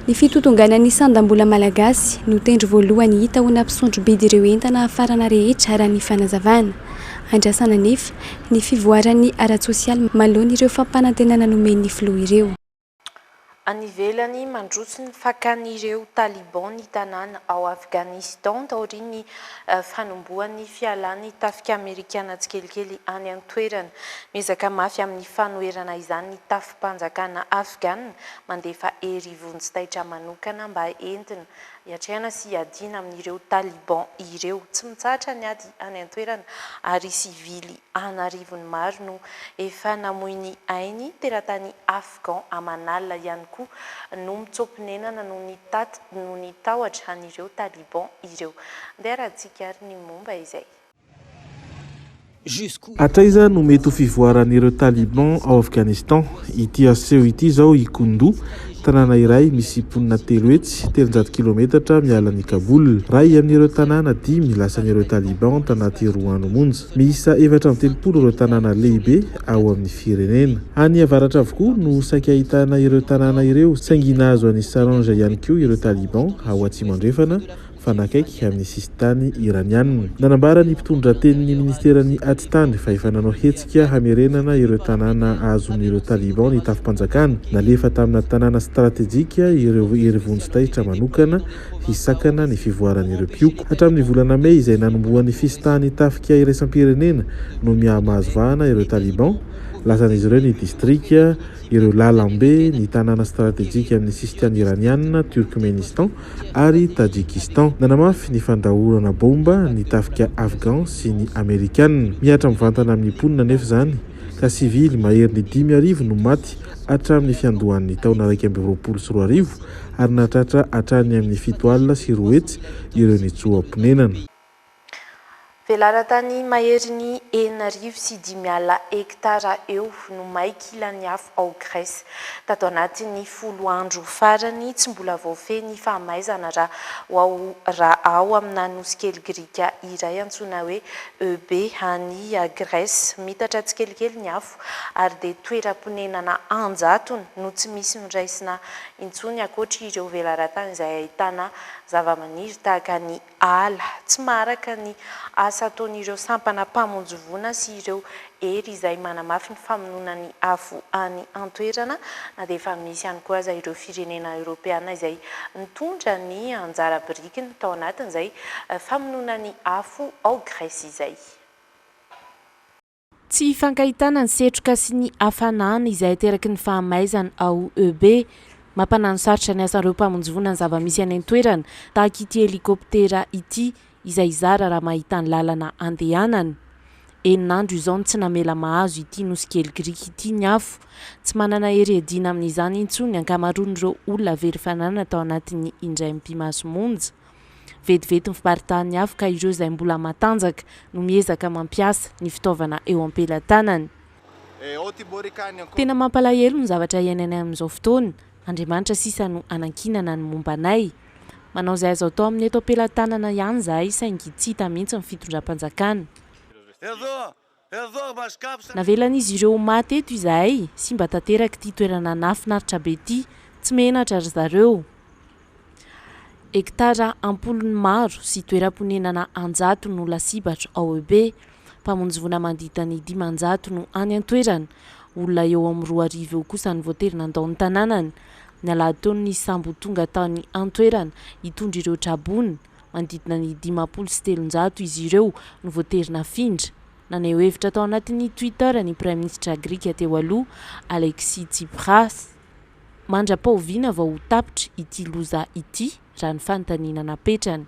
ny fitotongana ny sandam-bola malagasy no tendry voalohany hita ho nampisondro bidy ireo entana afarana rehetra raha ny fanazavana andrasana nefa ny fivoaran'ny ara-tsosialy malohany ireo fampanantenana nomen'ny filoha ireo any ivelany mandroso ny fakan'ireo taliban ny tanàna ao Afghanistan taorian'ny fanombohan'ny fialan'ny tafika amerikana tsikelikely any an-toerana miezaka mafy amin'ny fanoerana izany ny tafim-panjakana afghane mandefa hery vonjy-taitra manokana mba entina hiatrehana sy hiadiana amin'ireo taliban ireo tsy mitsahatra ny ady any an-toerana ary sivily anarivony maro no efa namoy ny ainy teratany afghan amanalina ihany koa no mitsopinenana no ny tahotra an'ireo taliban ireo ndeha rahantsika ary ny momba izay hatraiza no mety ho fivoaran'ireo taliban ao Afghanistan ity aseho ity zao ikundu tanàna iray misy ponina 3 hetsy 300 kilometatra mialan'ny Kaboul ray amin'ireo tanàna 10 lasan'ireo taliban tanaty 2 andro monja miisa 430 ireo tanàna lehibe ao amin'ny firenena any avaratra avokoa no saika ahitana ireo tanàna ireo saingina azo any saranja ihany koa ireo taliban ao atsimo andrefana fanakaiky amin'ny sistany iranianina nanambara ny mpitondra tenin'ny ministeran'ny atitany fa efa nanao hetsika hamerenana ireo tanàna azon'ireo taliban ny tafim-panjakana nalefa tamina tanàna strategjika ireo hery vonjy-taitra manokana hisakana ny fivoaran'ireo pioko hatramin'ny volana May izay nanombohan'ny fistany tafika iraisam-pirenena no mihamazovahana ireo taliban lasan'izy ireo ny distrika ireo lalambe ny tanàna strategjika amin'ny sistany iranianina Turkmenistan ary Tajikistan nanamafy ny fandahorana bomba ny tafika afghan sy ny amerikanina miatra mivantana amin'ny ponina nefa zany ka sivily mahery ny 10,000 no maty hatramin'ny fiandohan'ny taona 2024 ary natratra hatrany amin'ny 7 alina sy 2 hetsy ireo nitsoam-ponenana velaratany mahery ny 9,5 hektara eo no maikilan'ny afo ao Grèce tato anatin'ny 10 andro farany tsy mbola voafeny fahamaizana raha ao amina nosy kely grika iray antsoina hoe EB any Grèce mitatra tsikelikely ny afo ary dia toeram-ponenana anjatony no tsy misy niraisina intsony akoatra ireo velaratany izay ahitana zava-maniry tahaka ny ala tsy maharaka ny asa ataon'ireo sampana mpamonjovona sy ireo hery izay manamafy ny famonoana ny afo any an-toerana na dia efa misy ihany koa aza ireo firenena europeana izay nitondra ny anjara birikiny tao anatin'izay famonoana ny afo ao Grèce izay tsy fankahitana ny setroka sy ny hafanana izay ateraky ny fahamaizana ao EB mampanano sarotra ny asan'ireo mpamonjovona ny zava-misy any an-toerana tahaka ity helikoptera ity izay zara raha mahita ny lalana andehanana eninandro izao tsy namela mahazo ity nosy kely grika ity ny afo tsy manana hery adina amin'izany intsony ankamaroan'ireo olona very fananana tao anatin'ny indray mpimaso monja vetivety mifiparitahan'ny afo ka ireo izay mbola matanjaka no miezaka mampiasa ny fitaovana eo am-pelatanany tena mampalahelo ny zavatra iainany amin'izao fotoana Andriamanitra sisa no anankinana ny mombanay manao izay azo atao amin'ny eto am-pelatanana ihany zahay saingy tsy hita mihitsy ny fitondram-panjakana navelan'izy ireo maty eto izahay sy mba tanteraka ity toerana nafinaritra be ity tsy menatra ry zareo hektara ampolony maro sy toeram-ponenana anjato no lasibatra ao EB mpamonjovona mandita ny 500 no any an-toerana olona eo amin'ny 2,000 eo kosa ny voatery nandao ny tanànany ny alahataony ny sambo tonga taony an-toerana hitondra ireo trabona manodidina ny 500 izy ireo no voatery nafindra naneho hevitra tao anatin'ny Twitter ny Prime Ministre Grika teo aloha Alexis Tsipras mandra-pahoviana vao ho tapitra ity loza ity raha ny fanontaniana napetrany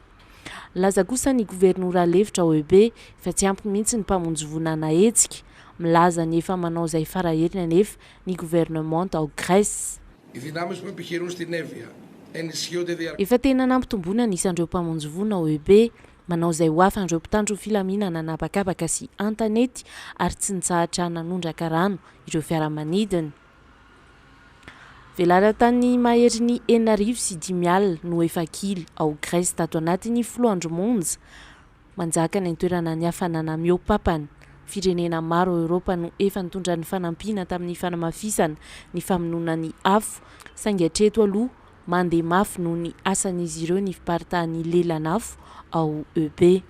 laza kosa ny gouvernorat lefitra ao EB fa tsy ampy mihitsy ny mpamonjovona nahetsika milaza nefa manao izay farahirina nefa ny gouvernement tao Grèce. Efa tena nampitomboina nisandreo mpamonjy vona OEB manao izay ho afandreo mpitandro filaminana anabakabaka sy antanety ary tsy nitsahatra nanondraka rano ireo fiaramanidina. Velara-tany mahery ny 4,5 no efa kily ao Grèce tato anatin'ny 10 andro monja manjaka ny toerana ny hafanana miopapany. Firenena maro Europa no efa nitondra ny fanampiana tamin'ny fanamafisana ny famonoana ny afo saingy hatreto aloha mandeha mafy noho ny asan'izy ireo ny fiparitahan'ny lelanafo ao EB.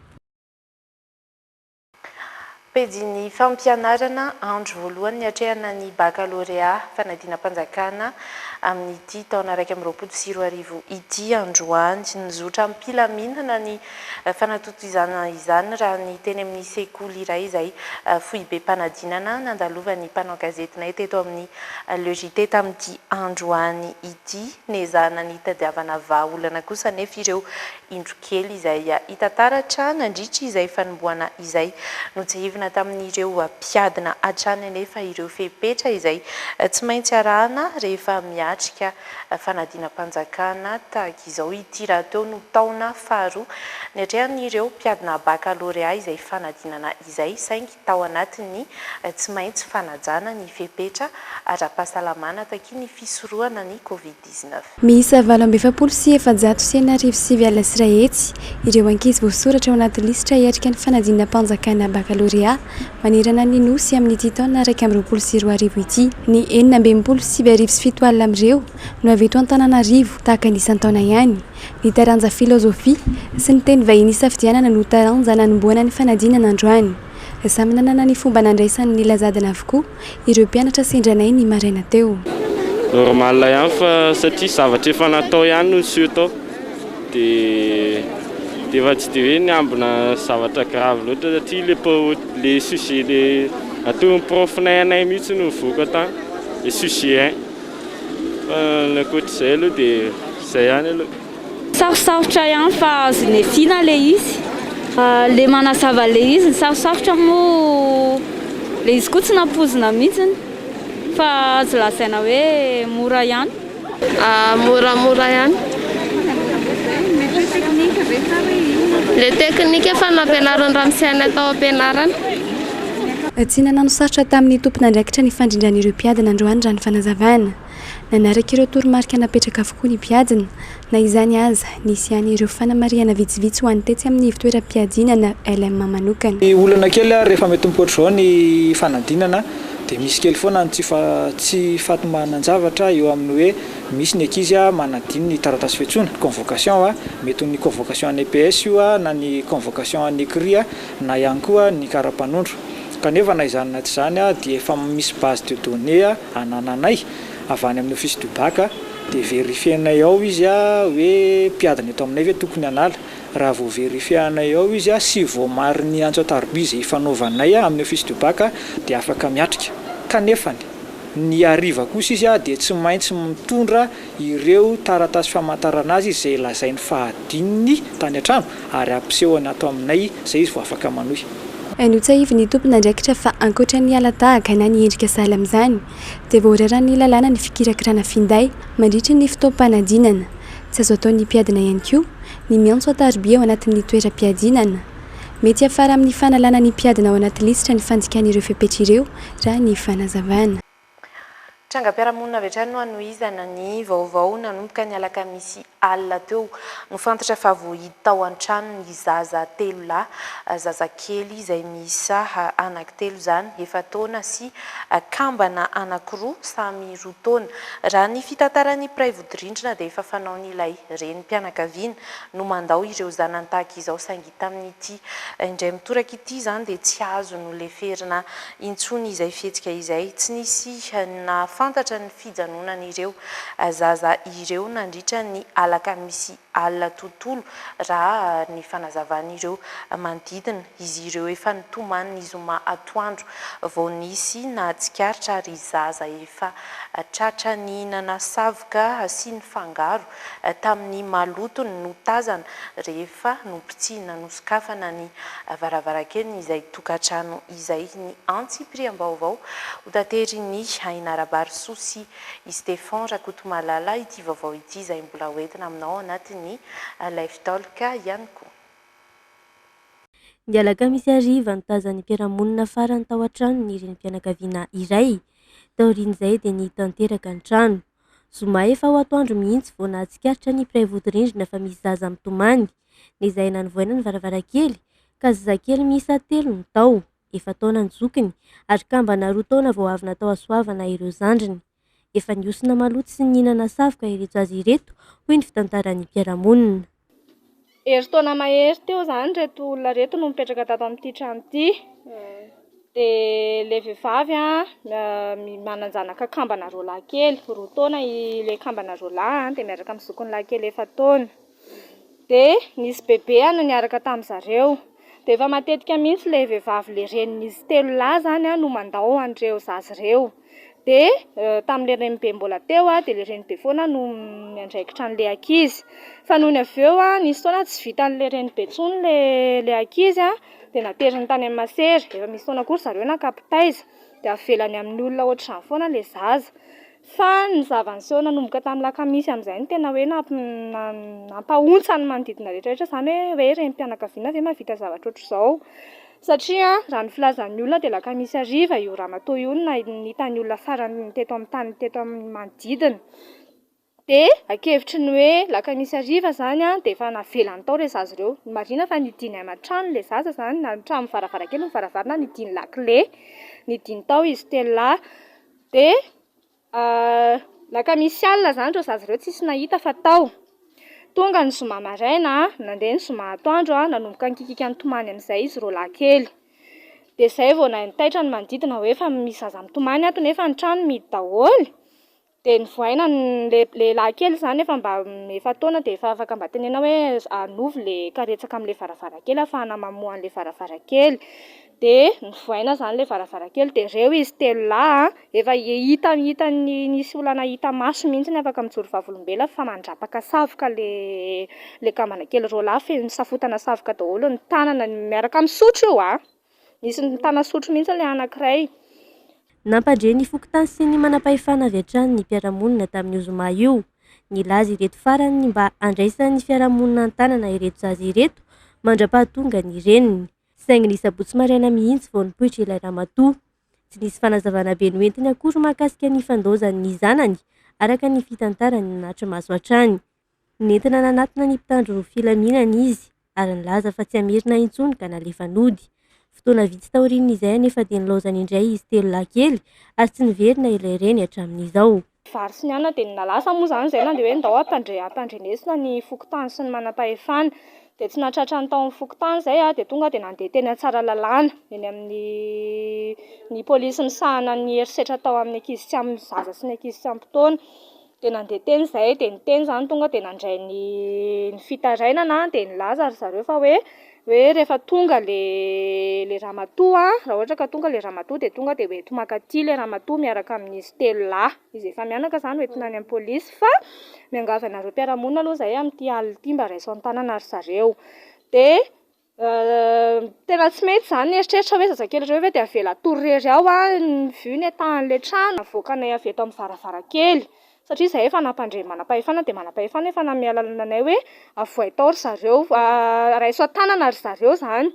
Pediny fampianarana andro voalohany hatrehana ny baccalauréat fanadinam-panjakana amin'ity taona 2024 ity androany nizotra ampilaminana ny fanatotizana izany raha ny teny amin'ny sekoly iray izay fohy be mpanadinana nandalovan'ny mpanao gazetinay teto amin'ny logité tamin'ity androany ity nezana ny tadiavana vahaolana kosa nefa ireo indro kely izay hitantaratra nandritra izay fanomboana izay no tsy hivina tamin'ireo mpiadina hatrany nefa ireo fepetra izay tsy maintsy arahana rehefa miatrika fanadinam-panjakana tahaka izao ity raha teo no taona faharoa ny hatrehan'ireo mpiadina baccalauréat izay fanadinana izay saingy tao anatiny tsy maintsy fanajana ny fepetra ara-pahasalamana taky ny fisorohana ny Covid-19. Miisa 27 sy 709 sy rahetsy ireo ankizy voasoratra ao anaty lisitra hiatrika ny fanadinam-panjakana baccalauréat manirana ny nosy amin'ity taona 2024 ity. Ny 427 amin'ireo no avy eto Antananarivo tahaka ny isan-taona ihany. Ny taranja filozofia sy ny teny vahiny isafidianana no taranja nanomboana ny fanadinana androany. Samy nanana ny fomba nandraisany ny lazadina avokoa ireo mpianatra sendranay ny maraina teo. Normal ihany fa satria zavatra efa natao ihany no sy atao dia efa tsy dia hoe ny ambina zavatra grave loatra satria le sujet le atao ny profnay anay mihitsy no voka tany le sujet fa ankoatr'izay aloha dia izay ihany aloha. Sarosarotra ihany fa azo nefina le izy le manazava le izy ny sarosarotra moa le izy koa tsy nampozina mihitsy fa azo lazaina hoe mora ihany. Moramora ihany. Le teknika efa nampianaran'ny ramosiana atao ampianarana. Tsy nanano sarotra tamin'ny tompon'andraikitra ny fandrindran'ireo mpiadina androany raha ny fanazavana. Nanaraka ireo toromarika napetraka avokoa ny mpiadina na izany aza nisy ihany ireo fanamariana vitsivitsy ho an'ny tetsy amin'ny fitoeram-piadinana LM manokana. Ny olana kely rehefa mety zao ny fanadinana dia misy kely foana tsy fatomananjavatra eo amin'ny hoe misy ny ankizy manadiny ny taratasy fiantsoana convocation mety ny convocation any EPS io na ny convocation any écrit na ihany koa ny karapanondro. Kanefa na izany tsy izany dia efa misy base de données anananay avy any amin'ny office du bac dia vérifienay ao izy hoe mpiadina eto aminay ve tokony hanala. Raha vao vérifienay ao izy sy vao mary ny antso atarby izay fanaovanay amin'ny office du bac dia afaka miatrika. Kanefa ny ariva kosa izy dia tsy maintsy mitondra ireo taratasy famantarana azy izay lazainy fahadininy tany an-trano ary ampisehony ato aminay izay izy vao afaka manohy. Notsahivo ny tompon'andraikitra fa ankoatra ny alatahaka na ny endrika sahala amin'izany dia voarara ny lalàna ny fikirakirana finday mandritra ny fotoam-panadinana. Tsy azo atao ny mpiadina ihany koa ny miantso atarby ao anatin'ny toeram-piadinana. Mety afara amin'ny fanalana ny mpiadina ao anaty lisitra ny fanjikan'ireo fepetra ireo raha ny fanazavana. Trangam-piarahamonina avy hatrany no hanohizana ny vaovao nanomboka ny alakamisy alina teo no fantatra fa vao hita ao an-trano ny zaza telo lahy zazakely izay miisa anankitelo izany efa taona sy kambana anankiroa samy roa taona. Raha ny fitantaran'ny Pray Vodirindrina dia efa fanaon'ilay renim-pianakaviana no mandao ireo zanany tahaka izao saingy tamin'ity indray mitoraka ity izany dia tsy azo no leferina intsony izay fihetsika izay tsy nisy na fantatra ny fijanonan'ireo zaza ireo nandritra ny alakamisy alina tontolo raha ny fanazavan'ireo manodidina izy ireo efa nitomany ny zoma atoandro vao nisy na tsikaritra ary zaza efa tratra ny hinana savoka sy ny fangaro tamin'ny malotony no tazana rehefa nompitsiana nosokafana ny varavarankely izay tokantrano izay ny Antsipriam-baovao hotatery ny Ainarabarisoa sy Stefan Rakotomalala ity vaovao ity izay mbola hoentina aminao anatin'ny live talk ihany koa. Ny alakamisy hariva notazan'ny mpiara-monina farany tao an-trano ny renim-pianakaviana iray. Taorian'izay dia nitanteraka ny trano. Zoma efa ho atoandro mihitsy vao nahatsikaritra ny mpiray vodi-rindrina fa misy zaza mitomany. Nezay nanovoaina ny varavarankely ka zazakely miisa 3 ny tao. Efa taona ny zokiny ary kambana 2 taona vao avy natao asoavana ireo zandriny. Efa niosina maloto sy nihinana savoka ireto azy ireto hoy ny fitantaran'ny mpiara-monina. Herintaona mahery teo zany reto olona reto no mipetraka tato amin'ity trano ity. Dia le vehivavy mananjanaka kambana roalahy kely 2 taona ile kambana roalahy dia miaraka amin'ny zokiny lahy kely 4 taona. Dia nisy bebe no niaraka tamin'zareo. Dia efa matetika mihitsy le vehivavy le renin'izy 3 lahy zany no mandao an'ireo zazy ireo. Dia tamin'le renibe mbola teo dia le renibe foana no miandraikitra an'le ankizy. Fa noho ny avy eo nisy taona tsy vitan'le renibe intsony le ankizy dia nateriny tany amin'ny masery. Efa misy taona kosa zareo nakapitaiza dia avelany amin'ny olona ohatr'izany foana le zaza. Fa ny zavan'seho nanomboka tamin'ny lakamisy amin'izay ny tena hoe nampahontsana ny manodidina rehetrarehetra zany hoe renim-pianakaviana ve mahavita zavatra ohatr'izao. Satria raha ny filazan'ny olona dia lakamisy hariva io ramatoa io nahitany olona farany teto amin'ny tany teto amin'ny manodidina. Dia ankehitry ny hoe lakamisy hariva zany dia efa navelany tao le zaza ireo. Marina fa nidiny aman-trano le zaza zany na trano varavarankely ny varavarana nidiny lakile. Nidiny tao izy 3 lahy. Dia lakamisy alina zany ireo zaza ireo tsisy nahita fa tao. Tonga ny zoma maraina nandeha ny zoma atoandro nanomboka nikikika nitomany amin'izay izy roalahy kely. Dia izay vao nitaitra ny manodidina hoe efa misy zaza mitomany ato nefa ny trano mihidy daholo. Dia nivoaina le lahy kely zany efa mba 4 taona dia efa afaka mba tenena hoe anovy le karetsaka amin'le varavarankely ahafahana mamoha an'le varavarankely. Dia nivoaina zany le varavarankely dia ireo izy 3 lahy efa hita nisy olana hita maso mihitsy afaka mijoro vavolombela fa mandrapaka savoka le kambana kely roalahy feno safotana savoka daholo ny tanana miaraka amin'ny sotro io nisy ny tana sotro mihitsy le anankiray. Nampandre ny fokotany sy ny manam-pahefana avy hatrany ny mpiara-monina tamin'io zoma io. Nilaza ireto farany mba andraisan'ny fiarahamonina an-tanana ireto zaza ireto mandra-pahatonga ny reniny. Saingy nisabotsy maraina mihitsy vao nipoitra ilay ramatoa. Tsy nisy fanazavana be noentiny akory mahakasika ny fandozan'ny zanany araka ny fitantarany natra maso hatrany. Nentina nanatona ny mpitandro filaminana izy ary nilaza fa tsy amerina intsony ka nalefa nody. Fotoana vitsy taorian'izay nefa dia nilaozany indray izy 3 lahy kely ary tsy niverina ilay reny hatramin'izao. Vary sy ny anana dia nalasa moa zany izay na dia hoe ndao ampandrenesina ny fokotany sy ny manam-pahefana. Dia tsy nahatratra ny taon'ny fokotany izay dia tonga dia nandeha teny Antsara lalàna eny amin'ny polisy misahana ny herisetra tao amin'ny ankizy tsy amin'ny zaza sy ny ankizy tsy ampy taona. Dia nandeha teny izay dia niteny zany tonga dia nandray ny fitarainana dia nilaza ry zareo fa hoe rehefa tonga le ramatoa raha ohatra ka tonga le ramatoa dia tonga dia hoenty makaty le ramatoa miaraka amin'izy 3 lahy. Izy efa mianaka zany hoentina any amin'ny polisy fa miangavy anareo mpiara-monina aloha izay amin'ity alina ity mba raiso an-tanana ry zareo. Dia tena tsy mety zany eritreritra hoe zazakely ireo hoe dia avela tororery ao ny vy ny atahan'le trano avoakanay avy eto amin'ny varavarankely. Satria izahay efa nampandre manam-pahefana dia manam-pahefana efa namiala anay hoe avoay tao ry zareo raiso an-tanana ry zareo zany.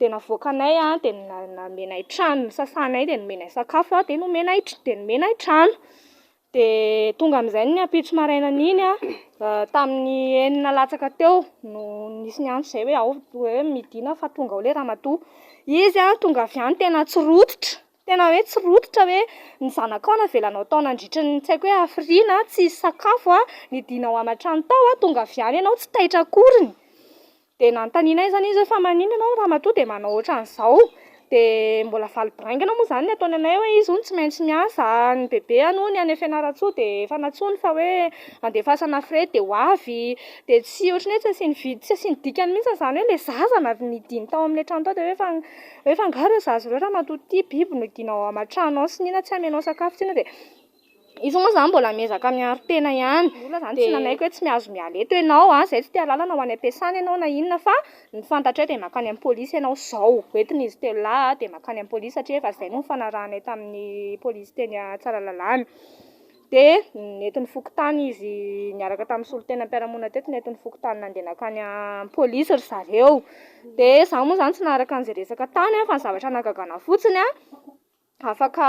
Dia navoakanay dia namenay trano sasanay dia nomenay sakafo dia nomenay trano. Dia tonga amin'izay ny ampitso maraina n'iny tamin'ny 9 latsaka teo no nisy ny andro izay hoe midina fa tonga ho le ramatoa. Izy tonga avy any tena tsy rototra. Tena hoe tsy rototra hoe ny zanakao navelanao tao nandritra ny tsy haiko hoe hafiriana tsy hisy sakafo nidinao aman-trano tao tonga avy any ianao tsy taitra akoriny. Dia nanontaniana zany izy hoe fa manino ianao ramatoa dia manao ohatran'izao. dia mbola valibiraingana moa zany ny ataony anay hoe izy ony tsy maintsy miasa, ny bebe ano ny any Fianaratsoa dia efa natsony fa hoe andefasana frais dia ho avy, dia tsy ohatrany hoe tsy asiany vidy tsy asiany dikany mihitsy zany hoe ilay zaza na nidiny tao amin'ilay trano tao dia hoe fangaro ireo zaza ireo raha matoa ity biby no idina ao aman-trano ao sy nina tsy amenao sakafo tsina dia izy moa zany mbola miezaka miaro tena ihany. Olona zany tsy nanaiko hoe tsy miazo miala eto ianao izay tsy tia lalana ho any am-piasana ianao na inona fa ny fantatra dia makany amin'ny polisy ianao zao hoentiny izy telo lahy dia makany amin'ny polisy satria efa izay no nifanarahanay tamin'ny polisy teny Tsaralalàna. Dia nentin'ny fokotany izy niaraka tamin'ny solon-tenam-piarahamonina teto nentin'ny fokotany nandeha nakany amin'ny polisy ry zareo. Dia izaho moa zany tsy naharaka an'izay resaka tany fa ny zavatra nahagagana fotsiny afaka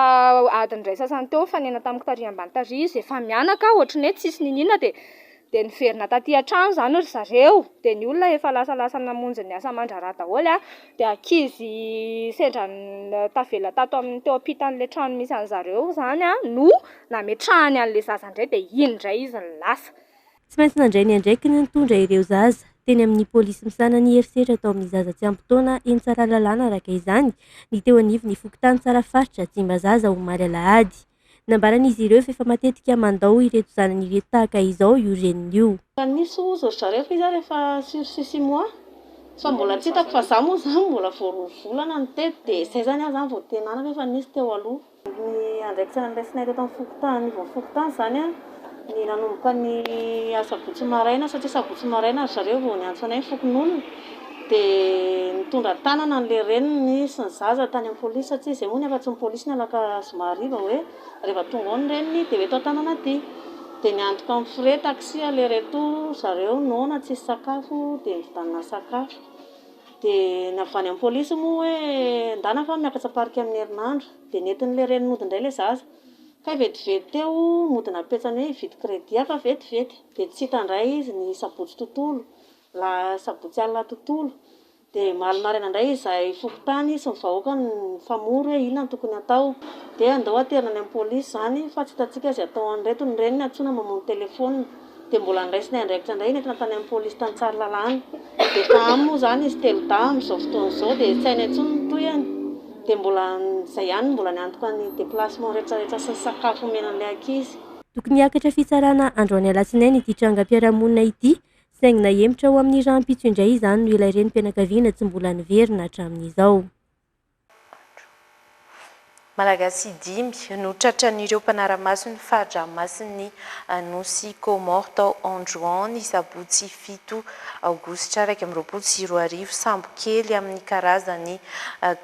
adiny iray sasany teo fanena tamin'ny tary ambany tary izy efa mianaka ohatrany hoe tsisy ninina dia niverina taty an-trano zany ry zareo, dia ny olona efa lasalasa namonjy ny asa aman-draharaha daholo dia ankizy sendra tavela tato amin'ny teo ampitan'ilay trano misy an'ny zareo zany no nametrahany an'ilay zaza indray dia iny indray izy ny lasa. Tsy maintsy nandray ny andraiky ny nitondra ireo zaza teny amin'ny polisy misana ny herisetra tao amin'ny zaza tsy ampy-taona eny Tsaralalàna araka izany ny teo anivony fokotany tsara faritra Tsimbazaza Omaly Alahady. Nambaran'izy ireo fa efa matetika mandao ireto zanany ireto tahaka izao io renio. Nisy ozy ry zareo fa izy rehefa sur 6 mois fa mbola tsy hitako fa za moa zany mbola vao roa volana ny tety dia izay zany aho zany vao tenana efa nisy teo aloha. Ny andraikitra nandresinay teto amin'ny fokotany vao fokotany zany ny nanomboka ny sabotsy maraina satria sabotsy maraina ry zareo vao niantso anay fokon'olona dia nitondra tanana n'ilay reniny sy ny zaza tany amin'ny polisy satria izay moa nefa tsy ny polisy ny alaka zoma hariva hoe rehefa tonga ao ny reniny dia hoe tao tanana aty dia niantoka amin'ny frais taxi aller retour zareo nona tsisy sakafo dia nividanina sakafo dia ny avy any amin'ny polisy moa hoe ndana fa miakatra parika amin'ny herinandro dia nentin'ilay renin'ody indray ilay zaza ka vetivety teo modina petsany hoe hividy crédit fa vetivety dia tsy hitandray izy ny sabotsy tontolo la sabotsy alina tontolo dia maly maraina indray izahay fokotany sy ny vahoaka ny famory hoe inona ny tokony atao dia andao aterina any amin'ny polisy zany fa tsy hitantsika azy atao an'ireto ny reniny antsoina mamono telefona dia mbola niraisinay andraikitra indray nentina tany amin'ny polisy tany Tsaralalàna dia tamy moa zany izy telo dahy amin'izao fotoana izao dia tsy hainay intsony ny tohany dia mbola izay ihany mbola niantoka ny déplacement rehetrarehetra sy ny sakafo omenan'ilay ankizy. Tokony hiakatra fitsarana androany alatsinainy ity trangam-piarahamonina ity saingy nahemitra ho amin'ny rahampitso indray izany no ilay renim-pianakaviana tsy mbola niverina hatramin'izao. Malagasy 5 no tratran'ireo mpanara-maso ny fahadra-masiny Nosy Comore tao androany ny sabotsy 7 aogositra 2024 sambo kely amin'ny karazany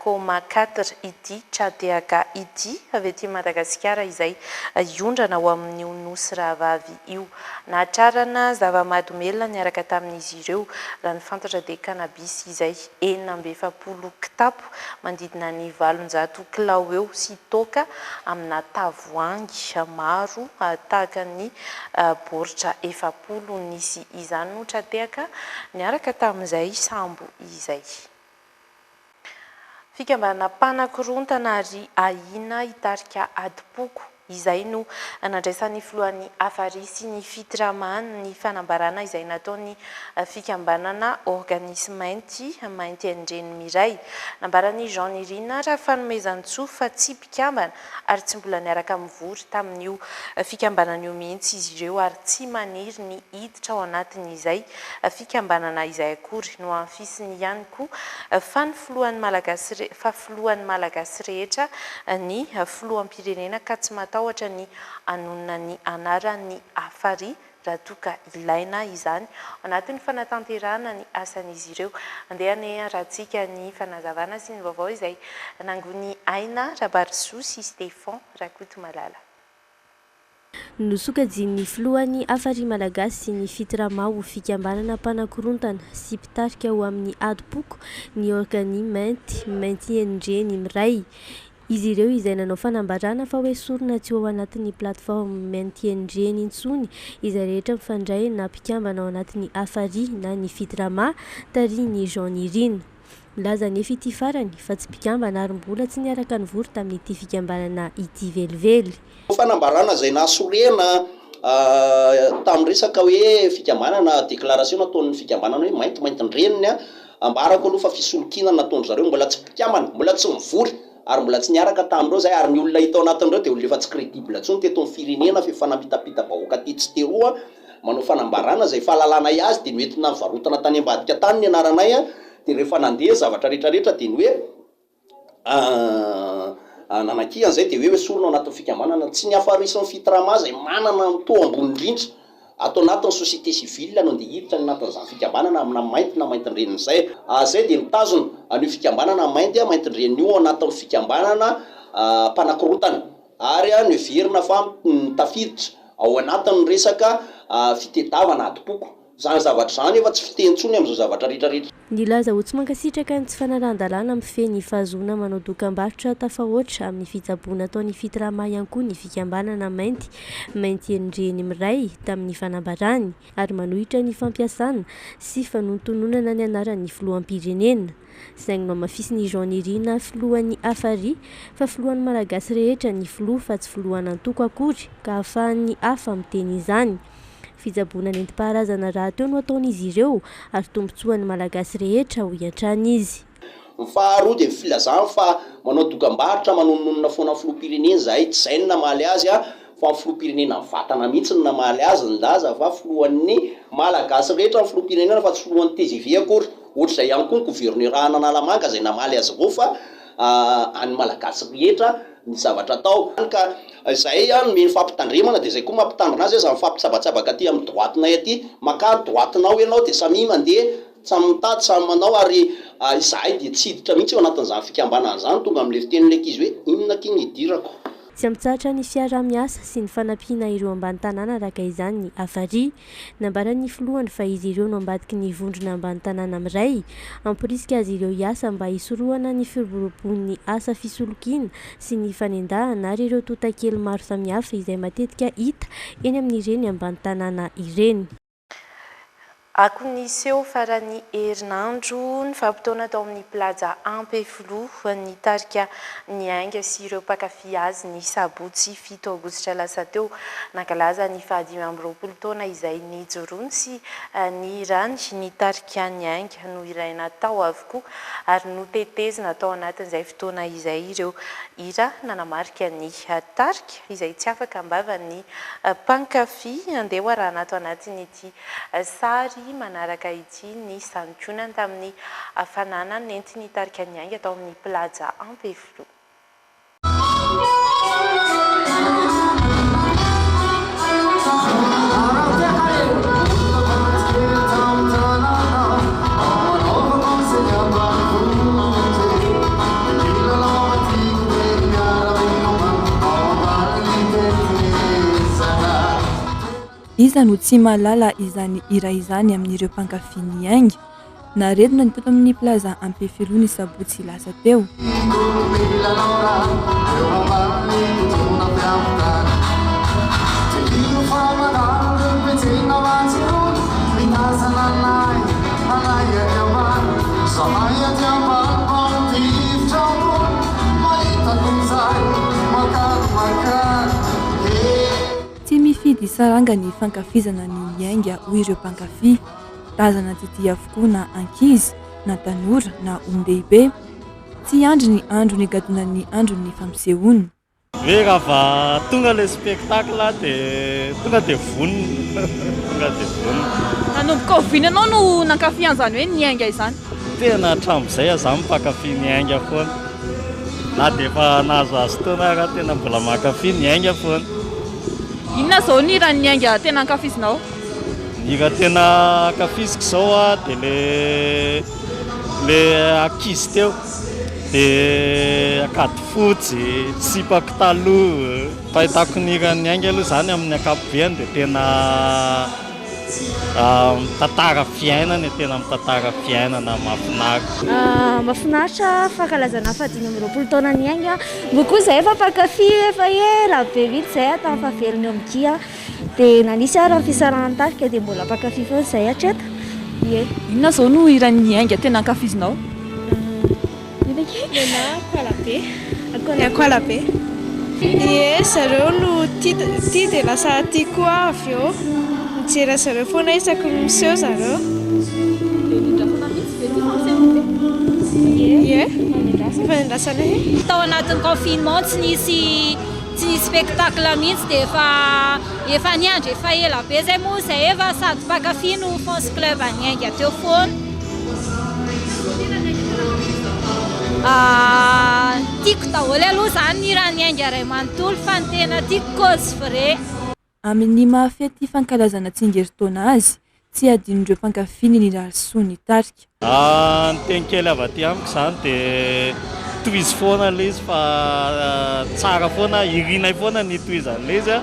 Coma 4 ity trateaka ity avy ety Madagasikara izay iondrana ao amin'ny Nosy Rahavavy io. Natrarana zava-mahadomelina niaraka tamin'izy ireo raha ny fantatra dia cannabis izay 470 kitapo mandidina ny 700 kilao eo sy toka amina tavoahangy maro tahaka ny baoritra 70 nisy izany no trateaka niaraka tamin'izay sambo izay. Fikambanana mpanakorontana ary ahina hitarika adipoko izay no nandraisan'ny filohan'ny afarisy ny fitraman ny fanambarana izay nataony fikambanana organisme mainty endreny miray nambarany Jean Irina raha fanomezan-tsoa fa tsy mpikambana ary tsy mbola niaraka mivory tamin'io fikambanana io mihitsy izy ireo ary tsy maniry ny hiditra ao anatin'izay fikambanana izay akory no anfisiny ihany koa fa ny filohan'ny malagasy rehetra ny filoham-pirenena ka tsy matahotra ny anonona ny anaran'ny afary raha toka ilaina izany anatin'ny fanatanterahana ny asan'izy ireo. Andeha rahantsika ny fanazavana sy ny vaovao izay nangony aina Rabarisoa sy Stéphane Rakoto Malala. Nosokajin'ny filohan'ny afary malagasy sy ny fitirama ho fikambanana mpanakorontana sy mpitarika ho amin'ny adipoko ny organisme mainty endreny miray. Izy ireo izay nanao fanambarana fa hoe sorona tsy ao anatin'ny plateforme mainty endreny intsony izay rehetra mifandray na mpikambana ao anatin'ny afary na ny fitirama tarihin'ny Jean Irina. Milaza nefa ity farany fa tsy mpikambana ary mbola tsy niaraka nivory tamin'ity fikambanana ity velively. Fanambarana izay nasorena tamin'ny resaka hoe fikambanana déclaration nataon'ny fikambanana hoe maintimainty ny reniny ambarako aloha fa fisolokina nataondry zareo mbola tsy mpikamana mbola tsy mivory ary mbola tsy niaraka tamindreo zay ary ny olona hita ao anatin'ireo de olona efa tsy crédible tsony teto amin'ny firenena fa efa nampitapita bahoaka ty tsy teroa manao fanambarana zay fahalalana azy de noentina varotana tany ambadika tany ny anaranay de rehefa nandeha zavatra rehetrarehetra de ny hoe nanakian zay de hoe solona ao anatin'ny fikambanana tsy ny afarisan'ny fitrama zay manana to ambony indrindra ato anatin'ny société civile anao de hiditra ny anatin'izany fikambanana amina mainty na maintin-dreniny zay zay de mitazona an'io fikambanana mainty maintin-dreniny io anatin'ny fikambanana mpanakorotana ary ny verina fa mitafiditra ao anatin'ny resaka fitetavana adipoko zany zavatra zany efa tsy fitentsony am'izao zavatra rehetrarehetra nilaza ho tsy mankasitraka ny tsy fanaran-dalàna mifeny fahazona manao dokam-barotra tafahoatra amin'ny fitsaboana ataon'ny fitirama ihany koa ny fikambanana mainty endreny miray tamin'ny fanambarany ary manohitra ny fampiasana sy fanontononana ny anaran'ny filoham-pirenena saigninao mafisy Jean Irina filohan'ny afary fa filohan'ny malagasy rehetra ny filoha fa tsy filohan'ny antoko akory ka ahafahan'ny hafa miteny izany fijaboana nentim-paharazana raha teo no ataon'izy ireo ary tombotsoan'ny malagasy rehetra ho hiantrana izy faharoa de filazana fa manao dokam-barotra manononona foana filoham-pirenena zahay tsy zay ny namaly azy fa filoham-pirenena vatana mihitsy ny namaly azy nylaza fa filohan'ny malagasy rehetra ny filoham-pirenena fa tsy filohan'ny TGV akory ohatra zay ihany koa ny gouverneur Analamanga zay namaly azy avao fa any malagasy rehetra ny zavatra atao ka zay meny fampitandremana de zay koa mampitandrina azy zany fampitsabatsabaka aty amin'ny droitinay aty maka droitinao ianao de samy mandeha samy mitady samy manao ary izahay de tsy hiditra mihitsy eo anatin'izany fikambanana zany tonga am'le fitenin'le ankizy hoe inona ky nidirako tsy ampitsahatra ny fiara-miasa sy ny fanampiana ireo ambany tanàna araka izany ny afary nambaran'ny filohany fa izy ireo no ambadiky ny vondrona ambany tanàna miray amporisika azy ireo hiasa mba hisorohana ny firoboroboan'ny asa fisolokiana sy ny fanendahana ary ireo totakely maro samihafa izay matetika hita eny amin'ireny ambany tanàna ireny. Akoniseo farany herinandro ny fampitona tao amin'ny plaza Ampeflo nitarika ny ainga sy ireo mpakafy azy ny sabotsy 7 aogositra lasa teo nankalaza ny 20 taona izay nijoroany sy ny rany nitarika ny ainga no iray natao avokoa ary notetezina tao anatin'izay fotoana izay ireo ira nanamarika ny tarika izay tsy afaka ambavan'ny mpankafy andeha arahana ato anatin'ity sary manaraka ity ny santionany tamin'ny fanana nentiny tarika ny ainga tao amin'ny plaza Ampeflo. Iza no tsy malala izany hira izany amin'ireo mpankafy ny ainga naredina ny teto amin'ny plaza Ampeflo ny sabotsy lasa teo. Tsy mifidy saranga ny fankafizana ny miainga ho ireo mpankafy tazana tity avokoa na ankizy na tanora na olon-dehibe tsy andry ny andro ny gadonan'ny andro ny fampisehoana. Ve raha tonga le spectacle de tonga de vonona tonga de vonona. Nanomboka ovinanao no nankafy an'izany hoe ny ainga izany? Tena hatramin'izay aho mpakafy ny ainga foana. Na de efa nahazo azy taona raha tena mbola mankafy ny ainga foana. Inona zao ny hira ny ainga tena ankafizinao? Ny hira tena ankafiziko zao de le ankizy teo de akady fotsy, sipako taloha. Fahitako ny hira ny ainga aloha zany amin'ny ankapobeny de tena mitantara fiainana, tena mitantara fiainana mahafinaritra. Mahafinaritra fankalazana 20 taona ny ainga. Mokoa zay efa mpankafy efa ela be mihitsy zay tamin'ny fahavelony amin'ity de nanisy ary amin'ny fisarana tarika de mbola mpankafy foana zay hatreto. Ie. Inona zao no hiran'ny ainga tena ankafizinao? Akoalabe. Ie, zareo no tia de lasa tia koa avy eo. Mijery zareo foana isaky ny miseho zareo. Ie. Fanendrasana e. Tao anatin'ny confinement tsy nisy spectacle mihitsy dia efa niandry efa ela be zay moa zay efa sady mpakafy no Fans Club aniainga teo foana. Tiako daholo aloha zany ny raha niainga ray manontolo fa ny tena tiako cause vrai. Amin'ny mahafety fankalazana tsingeritaona azy tsy adin'ireo mpankafy ny rarisoa ny tarika. Ny teny kely avy aty amiko zany dia tohizy foana ilay izy fa tsara foana irinay foana ny tohizan'ilay izy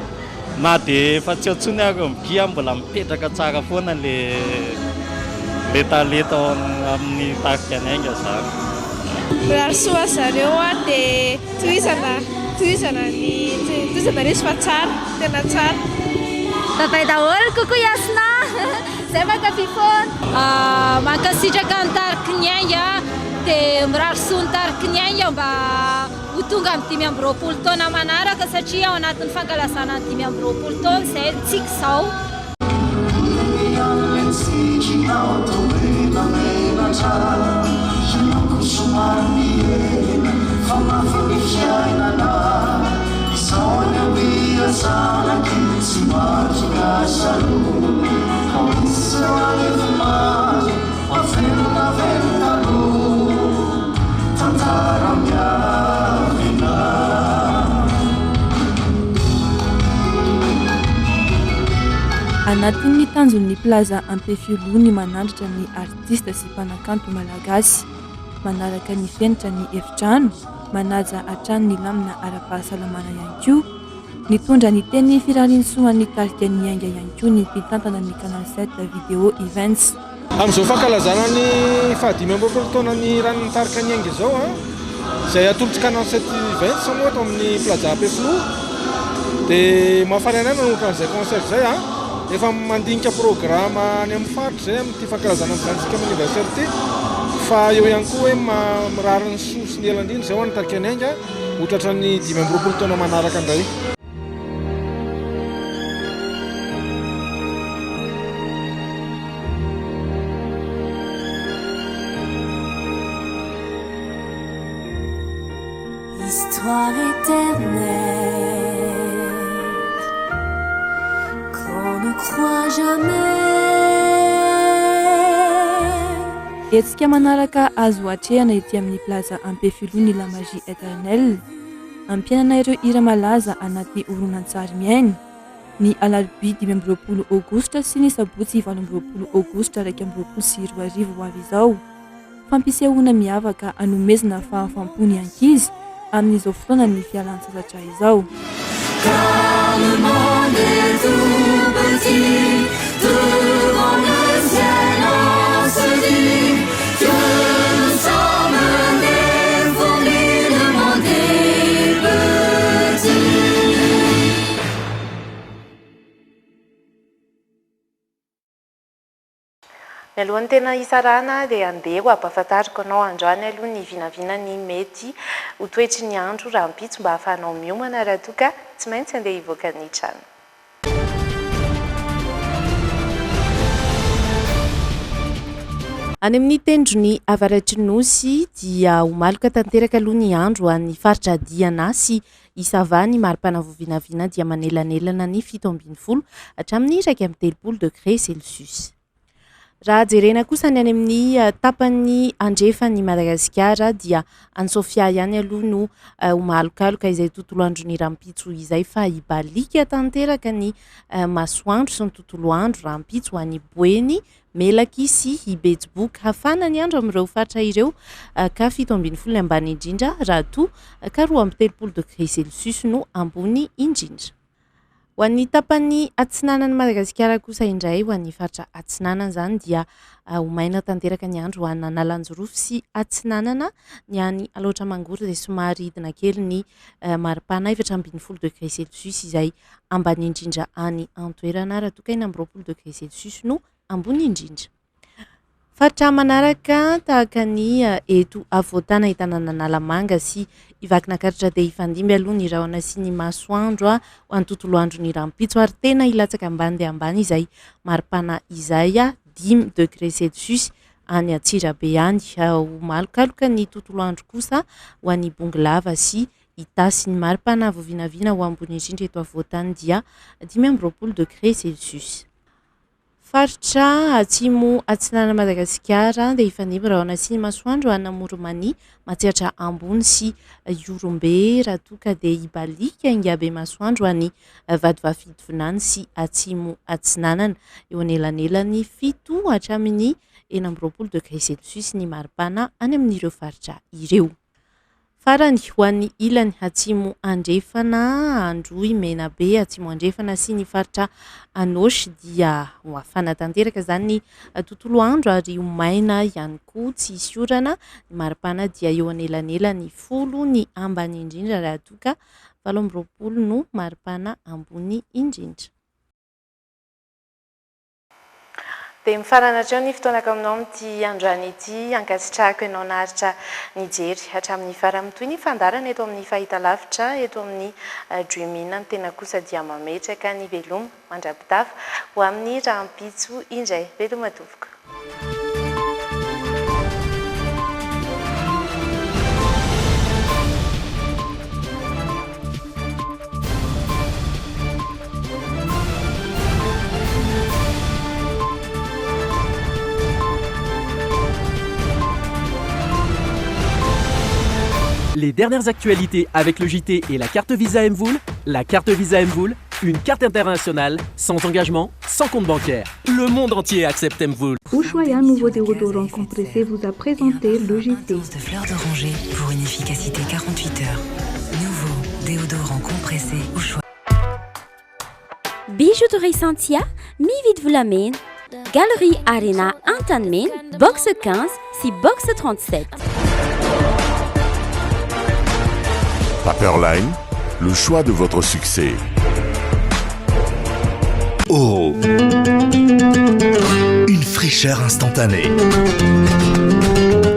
na dia efa tsy atsony ary migia mbola mipetraka tsara foana le talenta amin'ny tarika anainga zany. Rarisoa zareo dia tohizana resy fa tsara tena tsara. Papay daholo kokoa Yasina zay mankafy foana. Mankasitraka ny tariky ny ainga dia mirarisoa ny tariky ny ainga mba ho tonga amin'ny 5 taona manaraka satria ao anatin'ny fankalazana ny 5 taona zay tsika zao. Anatin'ny tanjon'ny plaza Ampefilo ny manandratra ny artista sy mpanakanto malagasy, manaraka ny fenitra ny efitrano, manaja hatrany ny lamina ara-pahasalamana ihany koa, nitondra ny teny firarisoan'ny tarika ny ainga ihany koa ny mpitantana ny Canal 7 Video Events. Amin'izao fankalazana ny 5 taona ny ranon'ny tarika ny ainga izao izay atolotra Canal 7 Events moa ato amin'ny plaza Ampefilo dia mahafaly anay nanomboka an'izay concert zay efa mandinika programma any amin'ny faritra zay amin'ity fankalazana ny vansika amin'ny anniversaire ity fa eo ihany koa hoe mirary ny soa sy ny elandriny zao ny tarika ny ainga otratra ny 5 taona manaraka indray. Histoire éternelle Etsika manaraka azo atrehana ety amin'ny plaza Ampefilo ny La Magie Éternelle, ampianana ireo hira malaza anaty horonan-tsary miaina ny alarobia 20 aogositra sy ny sabotsy 20 aogositra 2024 ho avy izao. Fampisehoana miavaka anomezana fahafampo ny ankizy amin'izao fotoana ny fialan-tsasatra izao. Le monde est tout petit, devant le ciel on se dit que nous sommes des fourmis, le monde est petit. Mialohan'ny tena isarana dia andeha ho ampahafantariko anao androany aloha ny vinavina ny mety ho toetry ny andro raha mpitso mba hahafahanao miomana raha toka tsy maintsy andeha hivoaka ny trano. Any amin'ny tendrony Avaratrinosy dia homaloka tanteraka aloha ny andro any faritra Diana sy Isavany maripana vovinavina dia manelanelana ny 17 hatramin'ny 1.3 degré Celsius. Raha jerena kosa ny any amin'ny tapany andrefany Madagasikara dia any Sofia ihany aloha no homalokaloka izay tontolo androny rampitso izay fa hibalika tanteraka ny masoandro sy ny tontolo andro rampitso any Boeny, Melaky sy Hibetsboka hafana ny andro amin'ireo faritra ireo ka 17 ambany indrindra raha toa ka 3.3 degré Celsius no ambony indrindra. Ho an'ny tapany atsinanan'ny Madagasikara kosa indray ho an'ny faritra atsinanana zany dia homaina tanteraka ny andro ho an'ny Analanjorofo sy atsinanana ny any Alaotra Mangoro izay somary hidina kely ny maripana 4.0 degré Celsius izay ambany indrindra any Antoerana raha toka 20 degré Celsius no ambony indrindra. Faritra manaraka tahaka ny eto Avoatana ahitana Nalamanga sy Ivakinankaratra dia ifandimby aloha ny rahona sy ny masoandro ho an'ny tontolo andro ny rampitso ary tena ilatsaka ambany dia ambany izay maripana izay 10 degré Celsius any Atsirabe any. Ho malokaloka ny tontolo andro kosa ho an'ny Bongolava sy Ita sy ny maripana voavinavina ho ambony indrindra eto avoatany dia 5 degré Celsius. Faritra atsimo atsinana Madagasikara dia ifanimby rahona sy ny masoandro ana Moromani matsihatra ambony sy Iorombe raha toka dia ibalika ingabe masoandro any Vadivafidovonany sy atsimo atsinanana eo anelanelany 7 hatramin'ny 20 degré Celsius ny maripana any amin'ireo faritra ireo. Farany ho an'ny ilany atsimo andrefana Androy Menabe atsimo andrefana sy ny faritra Anosy dia ho afana tanteraka zany ny tontolo andro ary ho maina ihany koa tsy hisy orana. Ny maripana dia eo anelanelany 10 ny ambany indrindra raha toka 20 no maripana ambony indrindra. Dia mifarana hatreo ny fotoanako aminao amin'ity androany ity ankasitrahako ianao naharitra nijery hatramin'ny farany toy ny fandarana eto amin'ny fahitalavitra eto amin'ny Dreamina ny tena kosa dia mametraka ny veloma mandrapitafa ho amin'ny rahampitso indray veloma tovoka. Les dernières actualités avec le JT et la carte Visa Mvoul. La carte Visa Mvoul, une carte internationale, sans engagement, sans compte bancaire. Le monde entier accepte Mvoul. Ushuaïa, nouveau déodorant compressé, vous a présenté le JT. De fleurs d'oranger pour une efficacité 48 heures. Nouveau déodorant compressé Ushuaïa. Bijouterie Santia, mi-vite vous l'amène. Galerie Arena Antanmen, box 15, si box 37. Paperline, le choix de votre succès. Oro. Une fraîcheur instantanée.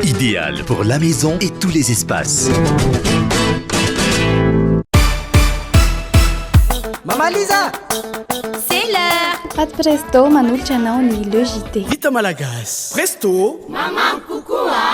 Idéal pour la maison et tous les espaces. Maman Lisa! C'est l'heure! Pat Presto, Manul Chanao ni le JT. Vita Malagas. Presto! Maman Koukoua!